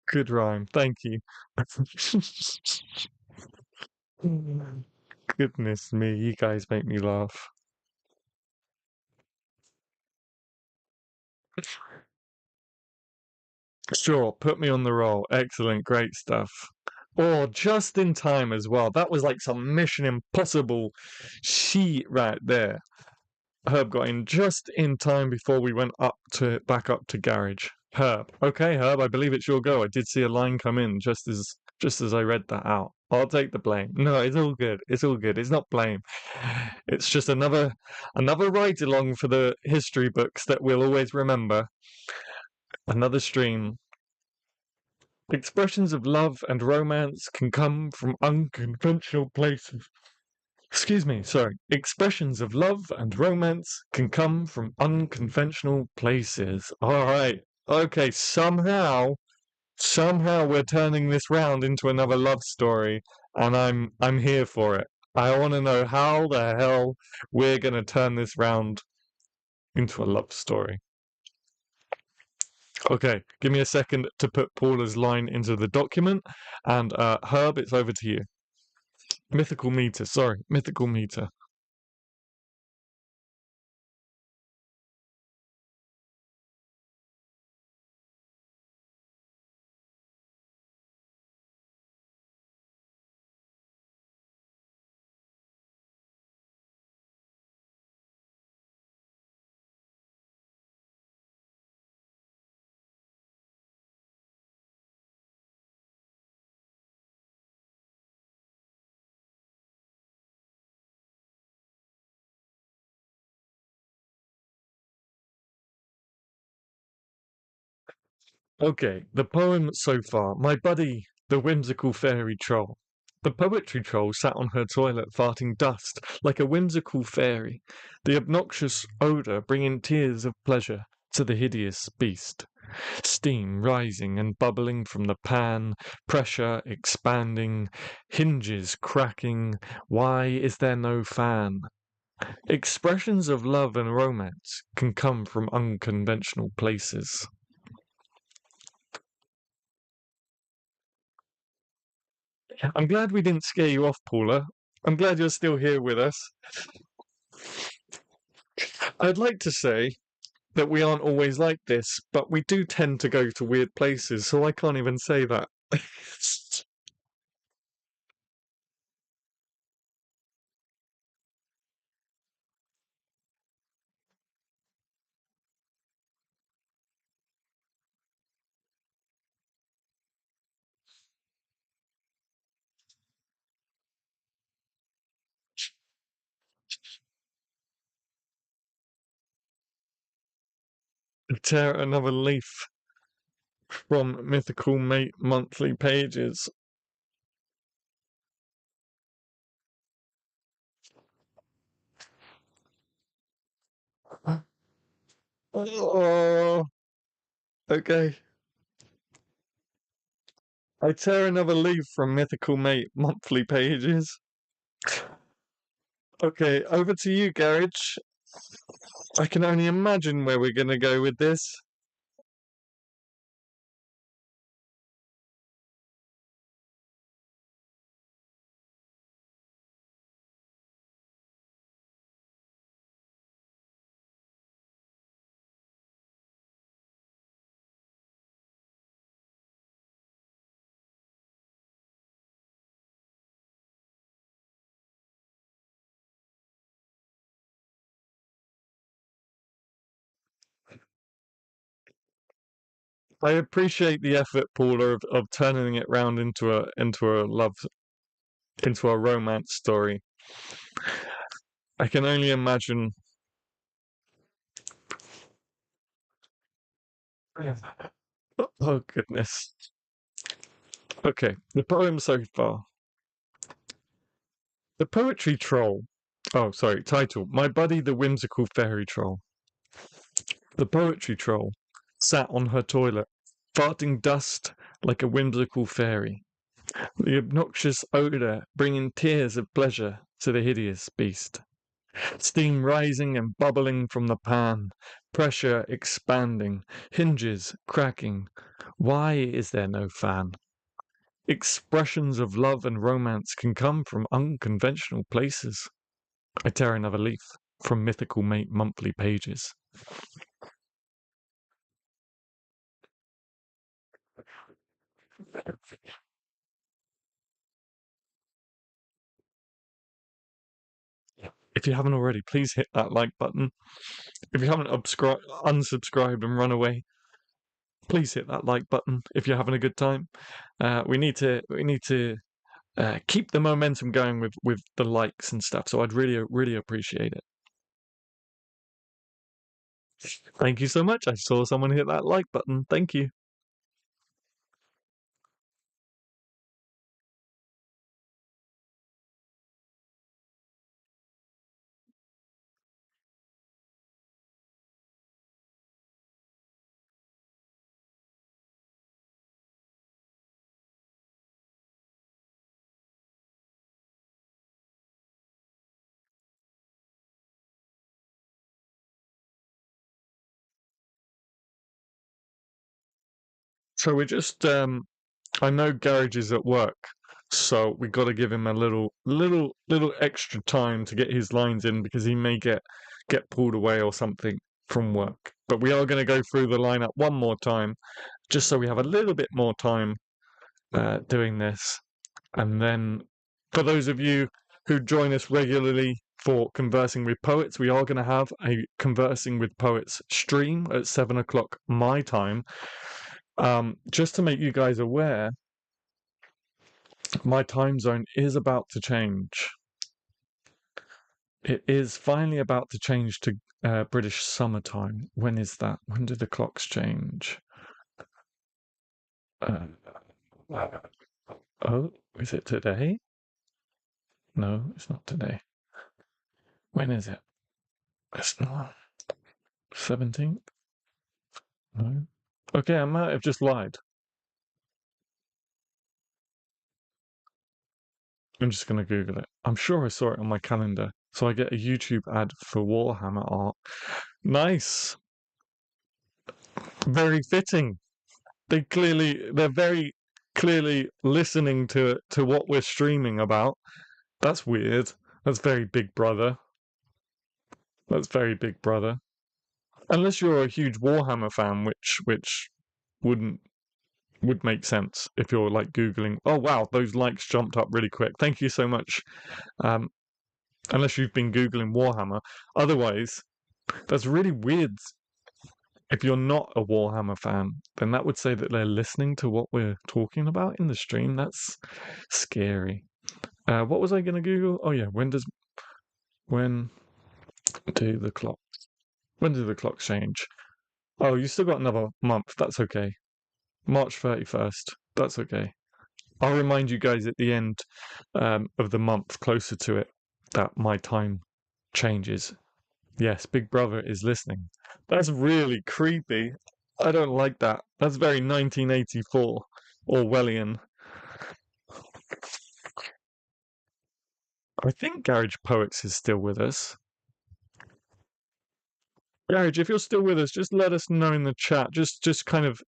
Good rhyme, thank you. Goodness me, you guys make me laugh. Sure, put me on the roll. Excellent, great stuff. Or just in time as well. That was like some Mission Impossible sheet right there. Herb got in just in time before we went back up to garage. Herb. Okay, Herb, I believe it's your go. I did see a line come in just as I read that out. I'll take the blame. No, it's all good. It's all good. It's not blame. It's just another ride along for the history books that we'll always remember. Another stream. Expressions of love and romance can come from unconventional places. Excuse me, sorry. Expressions of love and romance can come from unconventional places. All right. Okay, somehow we're turning this round into another love story, and I'm here for it. I want to know how the hell we're going to turn this round into a love story. Okay, give me a second to put Paula's line into the document, and Herb, it's over to you. Mythical meter, sorry, mythical meter. Okay, the poem so far. My buddy, the whimsical fairy troll. The poetry troll sat on her toilet farting dust like a whimsical fairy, the obnoxious odour bringing tears of pleasure to the hideous beast. Steam rising and bubbling from the pan, pressure expanding, hinges cracking. Why is there no fan? Expressions of love and romance can come from unconventional places. I'm glad we didn't scare you off, Paula. I'm glad you're still here with us. I'd like to say that we aren't always like this, but we do tend to go to weird places, so I can't even say that. Tear another leaf from Mythical Mate monthly pages. Oh, okay. I tear another leaf from Mythical Mate monthly pages. Okay, over to you, Garage. I can only imagine where we're gonna go with this. I appreciate the effort, Paula, of turning it round into a romance story. I can only imagine. Oh goodness. Okay, the poem so far. The poetry troll. Oh, sorry. Title: My buddy, the whimsical fairy troll. The poetry troll sat on her toilet, farting dust like a whimsical fairy. The obnoxious odour bringing tears of pleasure to the hideous beast. Steam rising and bubbling from the pan, pressure expanding, hinges cracking. Why is there no fan? Expressions of love and romance can come from unconventional places. I tear another leaf from Mythical Mate monthly pages. If you haven't already, please hit that like button. If you haven't unsubscribed and run away, please hit that like button if you're having a good time. We need to keep the momentum going with the likes and stuff. So I'd really appreciate it. Thank you so much. I saw someone hit that like button. Thank you. So we're just I know Garage is at work, so we got to give him a little extra time to get his lines in because he may get pulled away or something from work. But we are going to go through the lineup one more time, just so we have a little bit more time doing this. And then, for those of you who join us regularly for Conversing with Poets, we are going to have a Conversing with Poets stream at 7 o'clock my time. Just to make you guys aware, my time zone is about to change. It is finally about to change to British summertime. When is that? When do the clocks change? Uh, oh, is it today? No, it's not today. When is it? It's not 17th? No. Okay, I might have just lied. I'm just going to Google it. I'm sure I saw it on my calendar. So I get a YouTube ad for Warhammer art. Nice. Very fitting. They're very clearly listening to what we're streaming about. That's weird. That's very Big Brother. That's very Big Brother. Unless you're a huge Warhammer fan, which wouldn't would make sense if you're like Googling. Oh wow, those likes jumped up really quick. Thank you so much. Um, unless you've been Googling Warhammer. Otherwise, that's really weird. If you're not a Warhammer fan, then that would say that they're listening to what we're talking about in the stream. That's scary. What was I going to Google? Oh yeah, when do the clock when do the clocks change? Oh, you still got another month. That's okay. March 31st. That's okay. I'll remind you guys at the end of the month, closer to it, that my time changes. Yes, Big Brother is listening. That's really creepy. I don't like that. That's very 1984 Orwellian. I think Garage Poets is still with us. Garage, if you're still with us, just let us know in the chat. Just kind of,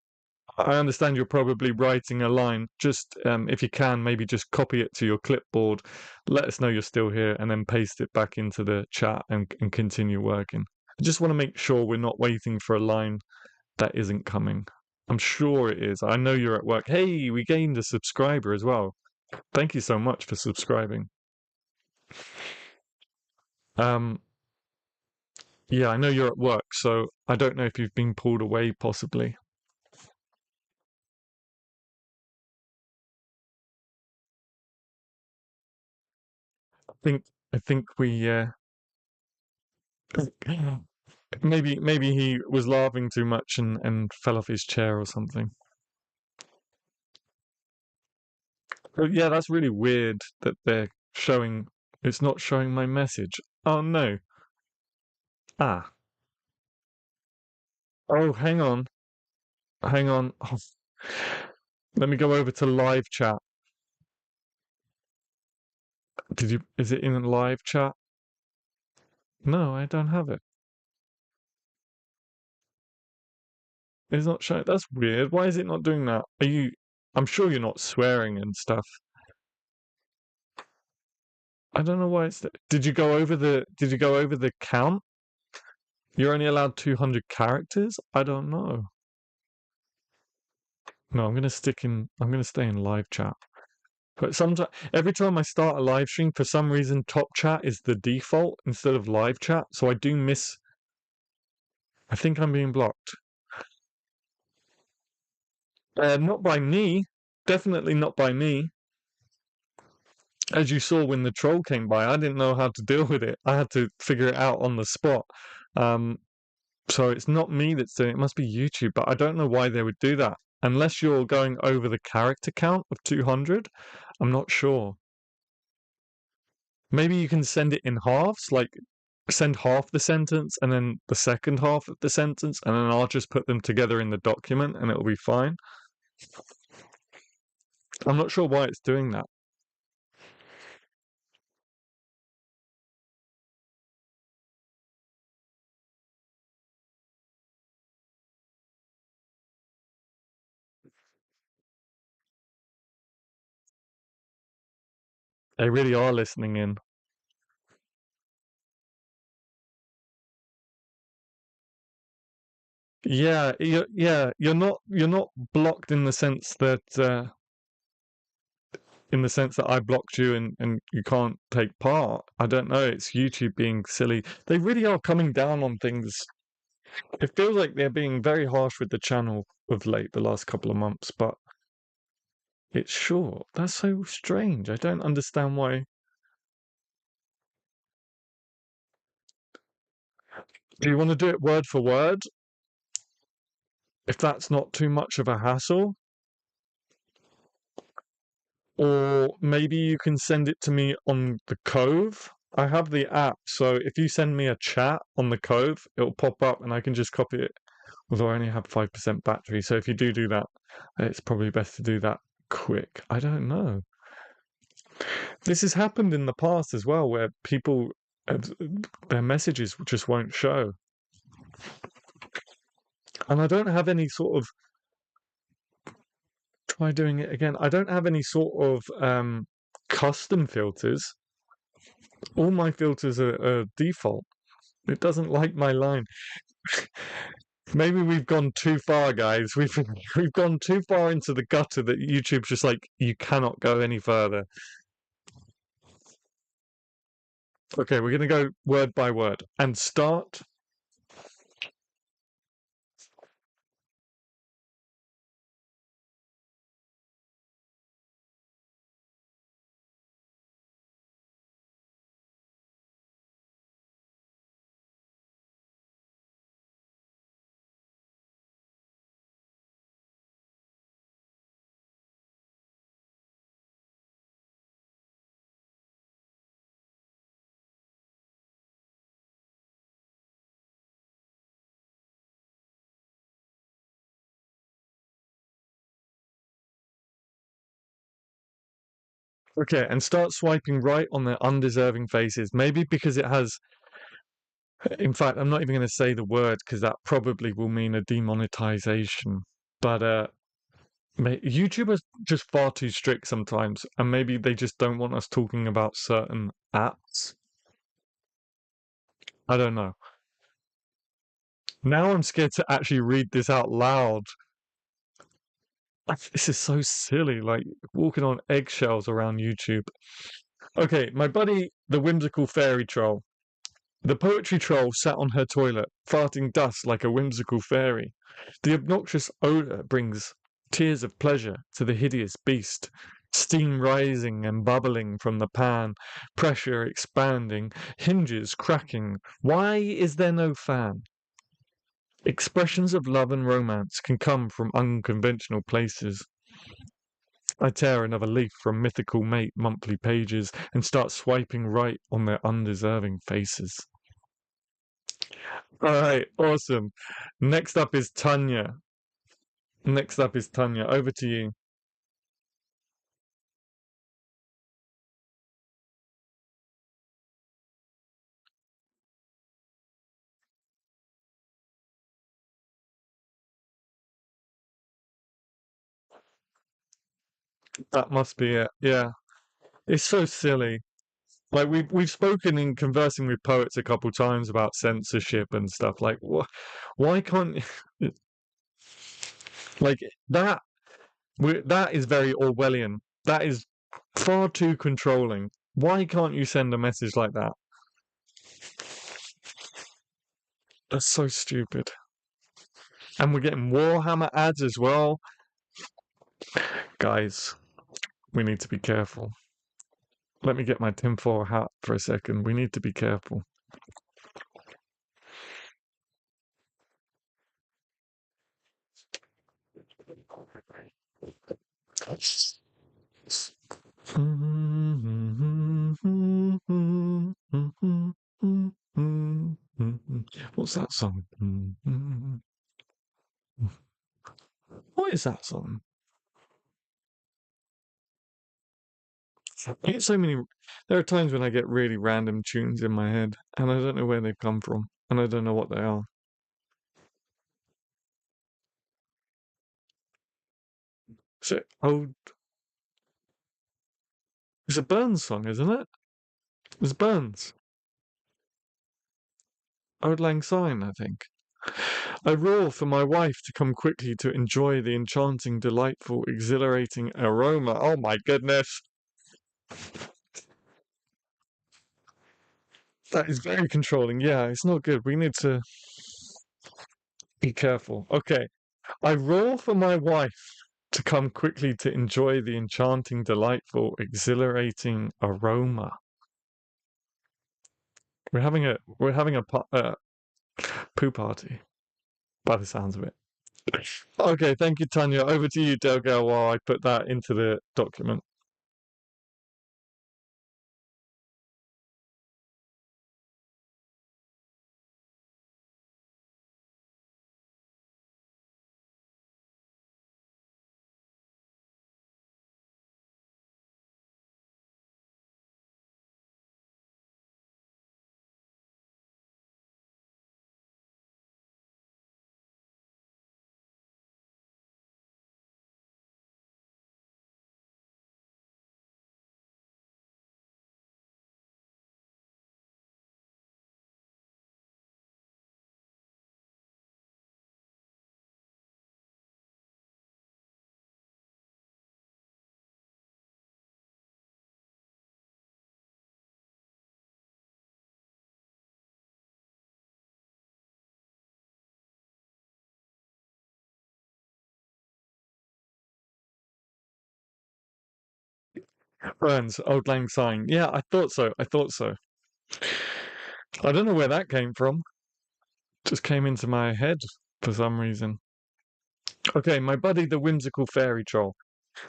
I understand you're probably writing a line. Just if you can, maybe just copy it to your clipboard. Let us know you're still here, and then paste it back into the chat and continue working. I just want to make sure we're not waiting for a line that isn't coming. I'm sure it is. I know you're at work. Hey, we gained a subscriber as well. Thank you so much for subscribing. Um, yeah, I know you're at work, so I don't know if you've been pulled away possibly. think I think we maybe he was laughing too much and fell off his chair or something. But yeah, that's really weird that they're showing it's not showing my message. Oh no. Ah. Oh, hang on. Hang on. Oh, let me go over to live chat. Is it in live chat? No, I don't have it. It's not showing. That's weird. Why is it not doing that? I'm sure you're not swearing and stuff. I don't know why did you go over the count? You're only allowed 200 characters? I don't know. No, I'm gonna stay in live chat. But sometimes, every time I start a live stream, for some reason, top chat is the default instead of live chat. So I think I'm being blocked. Not by me. Definitely not by me. As you saw when the troll came by, I didn't know how to deal with it. I had to figure it out on the spot. Um, so it's not me that's doing it. It must be YouTube, but I don't know why they would do that. Unless you're going over the character count of 200, I'm not sure. Maybe you can send it in halves, like send half the sentence and then the second half of the sentence, and then I'll just put them together in the document and it'll be fine. I'm not sure why it's doing that. They really are listening in. You're not blocked in the sense that I blocked you and you can't take part. I don't know. It's YouTube being silly. They really are coming down on things. It feels like they're being very harsh with the channel of late, the last couple of months, but it's short. That's so strange. I don't understand why. Do you want to do it word for word? If that's not too much of a hassle? Or maybe you can send it to me on the Cove. I have the app, so if you send me a chat on the Cove, it'll pop up and I can just copy it. Although I only have 5% battery, so if you do that, it's probably best to do that quick. I don't know. This has happened in the past as well, where people, uh, their messages just won't show. And I don't have any sort of, try doing it again. I don't have any sort of custom filters. All my filters are default. It doesn't like my line. Maybe we've gone too far, guys. We've gone too far into the gutter that YouTube's just like you cannot go any further. Okay, we're gonna go word by word and start. Okay, and start swiping right on their undeserving faces. Maybe because it has. In fact, I'm not even going to say the word because that probably will mean a demonetization. But YouTube is just far too strict sometimes, and maybe they just don't want us talking about certain apps. I don't know. Now I'm scared to actually read this out loud. This is so silly, like walking on eggshells around YouTube. Okay, my buddy, the whimsical fairy troll. The poetry troll sat on her toilet, farting dust like a whimsical fairy. The obnoxious odour brings tears of pleasure to the hideous beast. Steam rising and bubbling from the pan, pressure expanding, hinges cracking. Why is there no fan? Expressions of love and romance can come from unconventional places. I tear another leaf from Mythical Mate monthly pages and start swiping right on their undeserving faces. All right, awesome. Next up is Tanya. Next up is Tanya. Over to you. That must be it. Yeah. It's so silly. Like we've spoken in conversing with poets a couple times about censorship and stuff. Like why can't like that that is very Orwellian. That is far too controlling. Why can't you send a message like that? That's so stupid. And we're getting Warhammer ads as well. Guys, we need to be careful. Let me get my tinfoil hat for a second. We need to be careful. What's that song? What is that song? I get so many. There are times when I get really random tunes in my head, and I don't know where they've come from, and I don't know what they are. So, oh, it's a Burns song, isn't it? It's Burns. Auld Lang Syne, I think. I roar for my wife to come quickly to enjoy the enchanting, delightful, exhilarating aroma. Oh my goodness. That is very controlling. Yeah, it's not good. We need to be careful. Okay. I roar for my wife to come quickly to enjoy the enchanting, delightful, exhilarating aroma. We're having a poo party by the sounds of it. Okay, thank you, Tanya. Over to you, Delgado, while I put that into the document. Burns, Old Lang Syne. Yeah, I thought so. I thought so. I don't know where that came from. Just came into my head for some reason. Okay, my buddy the whimsical fairy troll.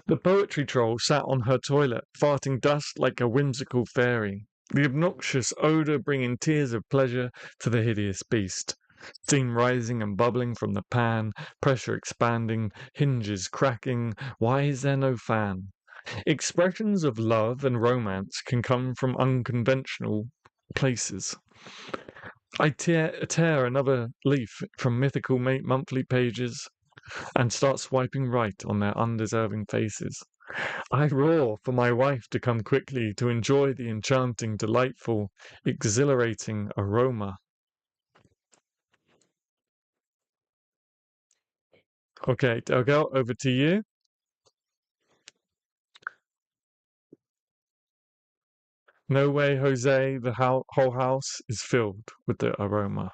The poetry troll sat on her toilet, farting dust like a whimsical fairy. The obnoxious odour bringing tears of pleasure to the hideous beast. Steam rising and bubbling from the pan, pressure expanding, hinges cracking. Why is there no fan? Expressions of love and romance can come from unconventional places. I tear another leaf from mythical monthly pages and start swiping right on their undeserving faces. I roar for my wife to come quickly to enjoy the enchanting, delightful, exhilarating aroma. Okay, Delgal, over to you. No way, Jose, the whole house is filled with the aroma.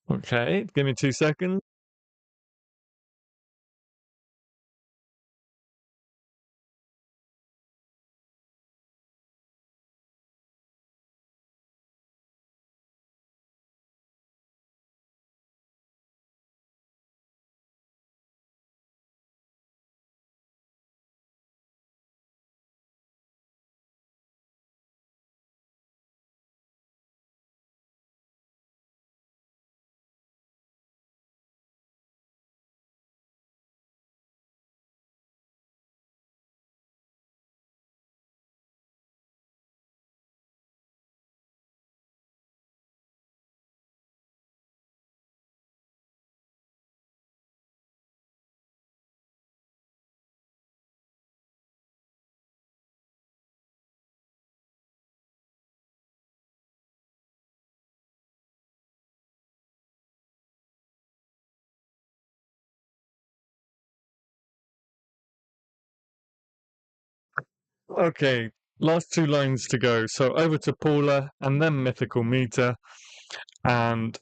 Okay, give me 2 seconds. Okay, last two lines to go. So over to Paula and then Mythical Meter. And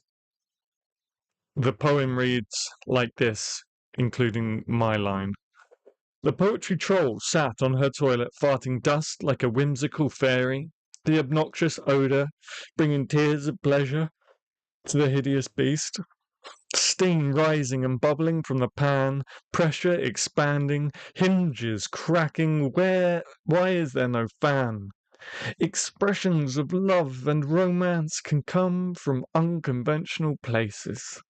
the poem reads like this, including my line. The poetry troll sat on her toilet, farting dust like a whimsical fairy, the obnoxious odour bringing tears of pleasure to the hideous beast. Steam rising and bubbling from the pan, pressure expanding, hinges cracking. Why is there no fan? Expressions of love and romance can come from unconventional places.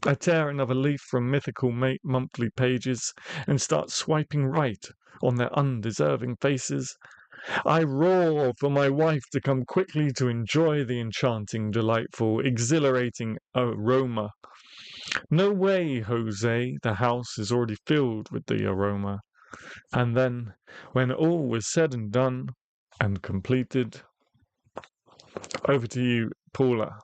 I tear another leaf from mythical monthly pages and start swiping right on their undeserving faces. I roar for my wife to come quickly to enjoy the enchanting, delightful, exhilarating aroma. No way, Jose, the house is already filled with the aroma. And then, when all was said and done and completed, over to you, Paula.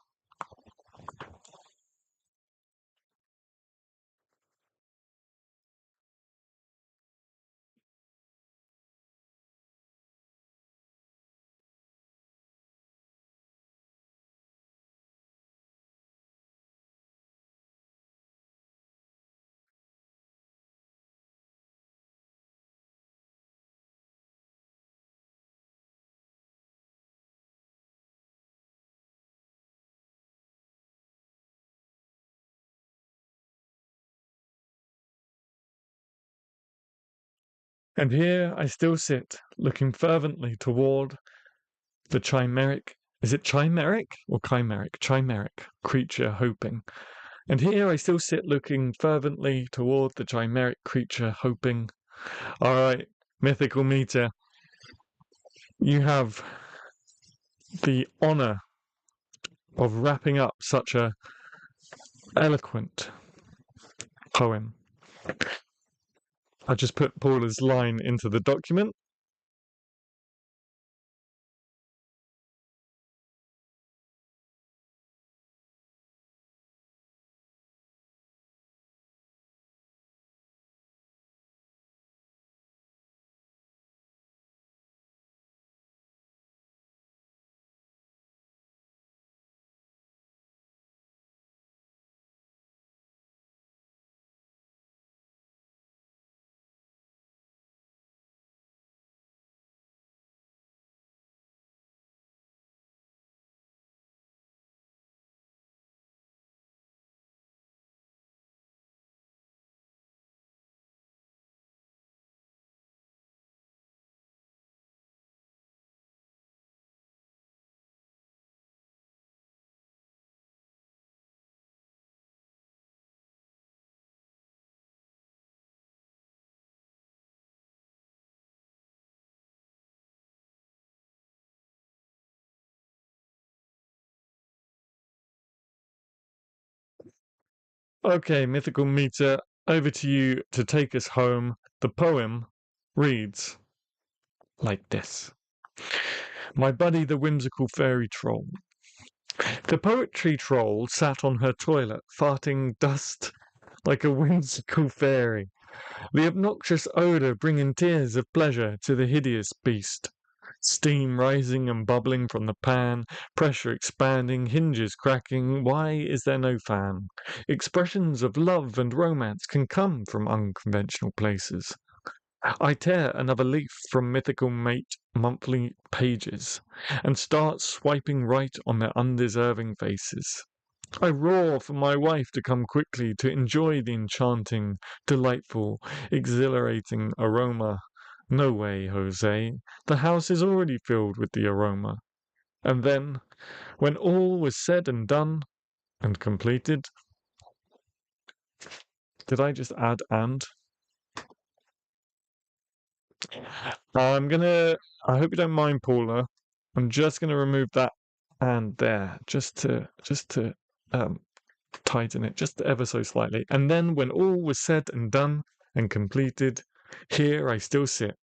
And here I still sit, looking fervently toward the chimeric, is it chimeric or chimeric? Chimeric creature hoping. And here I still sit, looking fervently toward the chimeric creature hoping. All right, mythical meter, you have the honor of wrapping up such a eloquent poem. I just put Paula's line into the document. Okay, mythical meter, over to you to take us home. The poem reads like this. My buddy the whimsical fairy troll. The poetry troll sat on her toilet, farting dust like a whimsical fairy, the obnoxious odour bringing tears of pleasure to the hideous beast. Steam rising and bubbling from the pan, pressure expanding, hinges cracking. Why is there no fan? Expressions of love and romance can come from unconventional places. I tear another leaf from mythical mate monthly pages and start swiping right on their undeserving faces. I roar for my wife to come quickly to enjoy the enchanting, delightful, exhilarating aroma. No way, Jose. The house is already filled with the aroma. And then, when all was said and done and completed, did I just add and? I hope you don't mind, Paula. I'm just gonna remove that and there, just to um, tighten it just ever so slightly. And then when all was said and done and completed, here I still sit,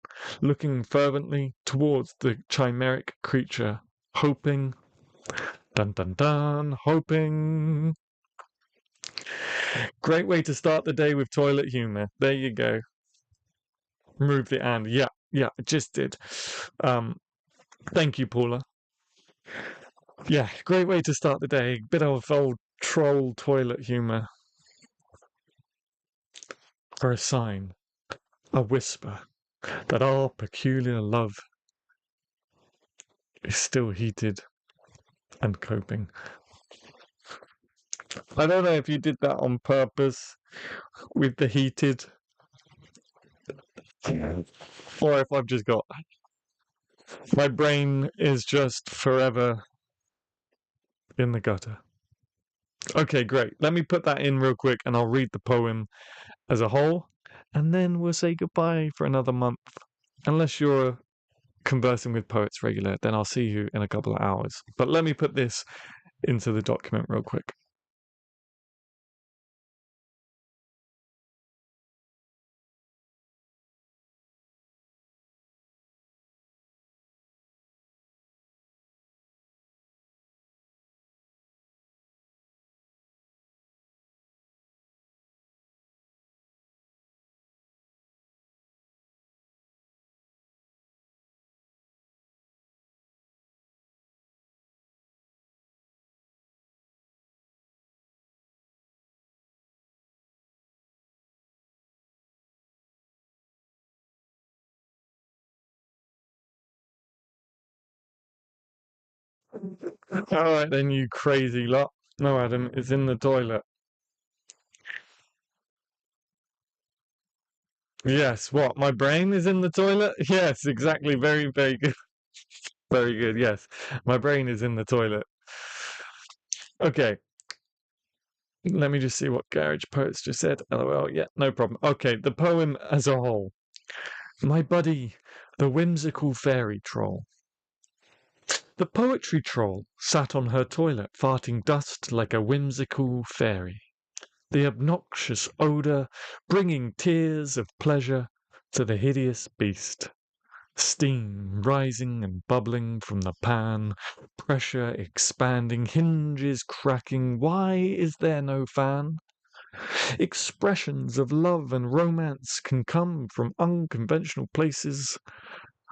looking fervently towards the chimeric creature, hoping, dun dun dun, hoping. Great way to start the day with toilet humor. There you go. Remove the and. Yeah, I just did. Thank you, Paula. Yeah, great way to start the day. Bit of old troll toilet humor for a sign. a whisper that our peculiar love is still heated and coping. I don't know if you did that on purpose with the heated, or if I've just got my brain is just forever in the gutter. Okay, great. Let me put that in real quick and I'll read the poem as a whole, and then we'll say goodbye for another month. Unless you're conversing with poets regular, then I'll see you in a couple of hours. But let me put this into the document real quick. All right, then, you crazy lot. No, Adam, it's in the toilet. Yes, what? My brain is in the toilet? Yes, exactly. Very, very good. Very good. Yes, my brain is in the toilet. Okay, let me just see what Garage Poets just said. LOL. Yeah, no problem. Okay, the poem as a whole. My buddy, the whimsical fairy troll. The poetry troll sat on her toilet, farting dust like a whimsical fairy. The obnoxious odour bringing tears of pleasure to the hideous beast. Steam rising and bubbling from the pan, pressure expanding, hinges cracking. Why is there no fan? Expressions of love and romance can come from unconventional places.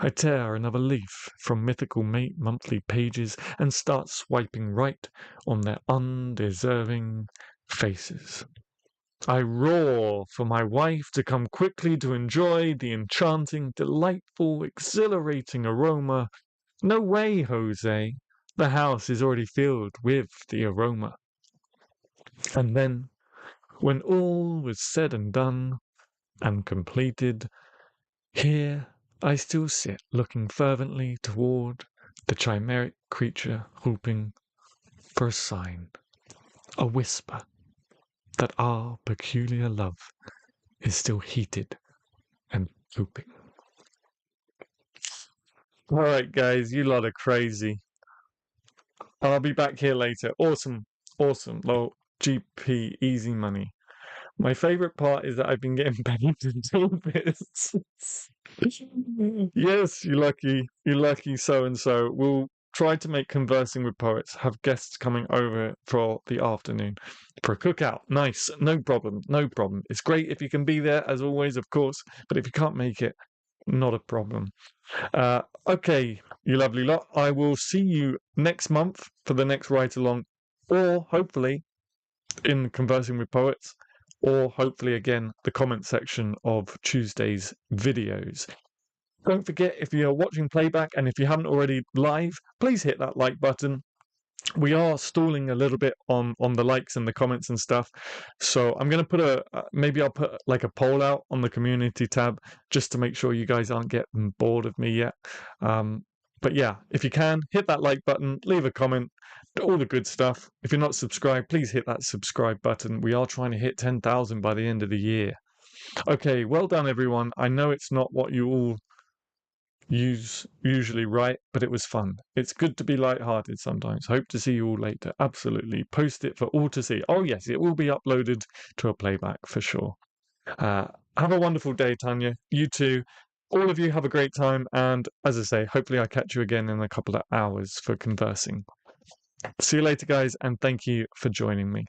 I tear another leaf from mythical mate monthly pages and start swiping right on their undeserving faces. I roar for my wife to come quickly to enjoy the enchanting, delightful, exhilarating aroma. No way, Jose. The house is already filled with the aroma. And then, when all was said and done and completed, here I still sit looking fervently toward the chimeric creature, hoping for a sign, a whisper, that our peculiar love is still heated and pooping. All right, guys, you lot are crazy. I'll be back here later. Awesome, awesome. Low GP, easy money. My favorite part is that I've been getting paid to do this. Yes, you lucky so and so. We'll try to make conversing with poets, have guests coming over for the afternoon for a cookout. Nice, no problem, no problem. It's great if you can be there, as always, of course, but if you can't make it, not a problem. Okay, you lovely lot. I will see you next month for the next write along, or hopefully in Conversing with Poets, or hopefully again the comment section of Tuesday's videos. Don't forget, if you're watching playback and if you haven't already live, please hit that like button. We are stalling a little bit on the likes and the comments and stuff, so I'm going to put maybe I'll put like a poll out on the community tab just to make sure you guys aren't getting bored of me yet. But yeah, if you can, hit that like button, leave a comment, all the good stuff. If you're not subscribed, please hit that subscribe button. We are trying to hit 10,000 by the end of the year. Okay, well done everyone. I know it's not what you all usually write, but it was fun. It's good to be light-hearted sometimes. Hope to see you all later. Absolutely. Post it for all to see. Oh yes, it will be uploaded to a playback for sure. Have a wonderful day, Tanya. You too. All of you have a great time, and as I say, hopefully I catch you again in a couple of hours for conversing. See you later, guys, and thank you for joining me.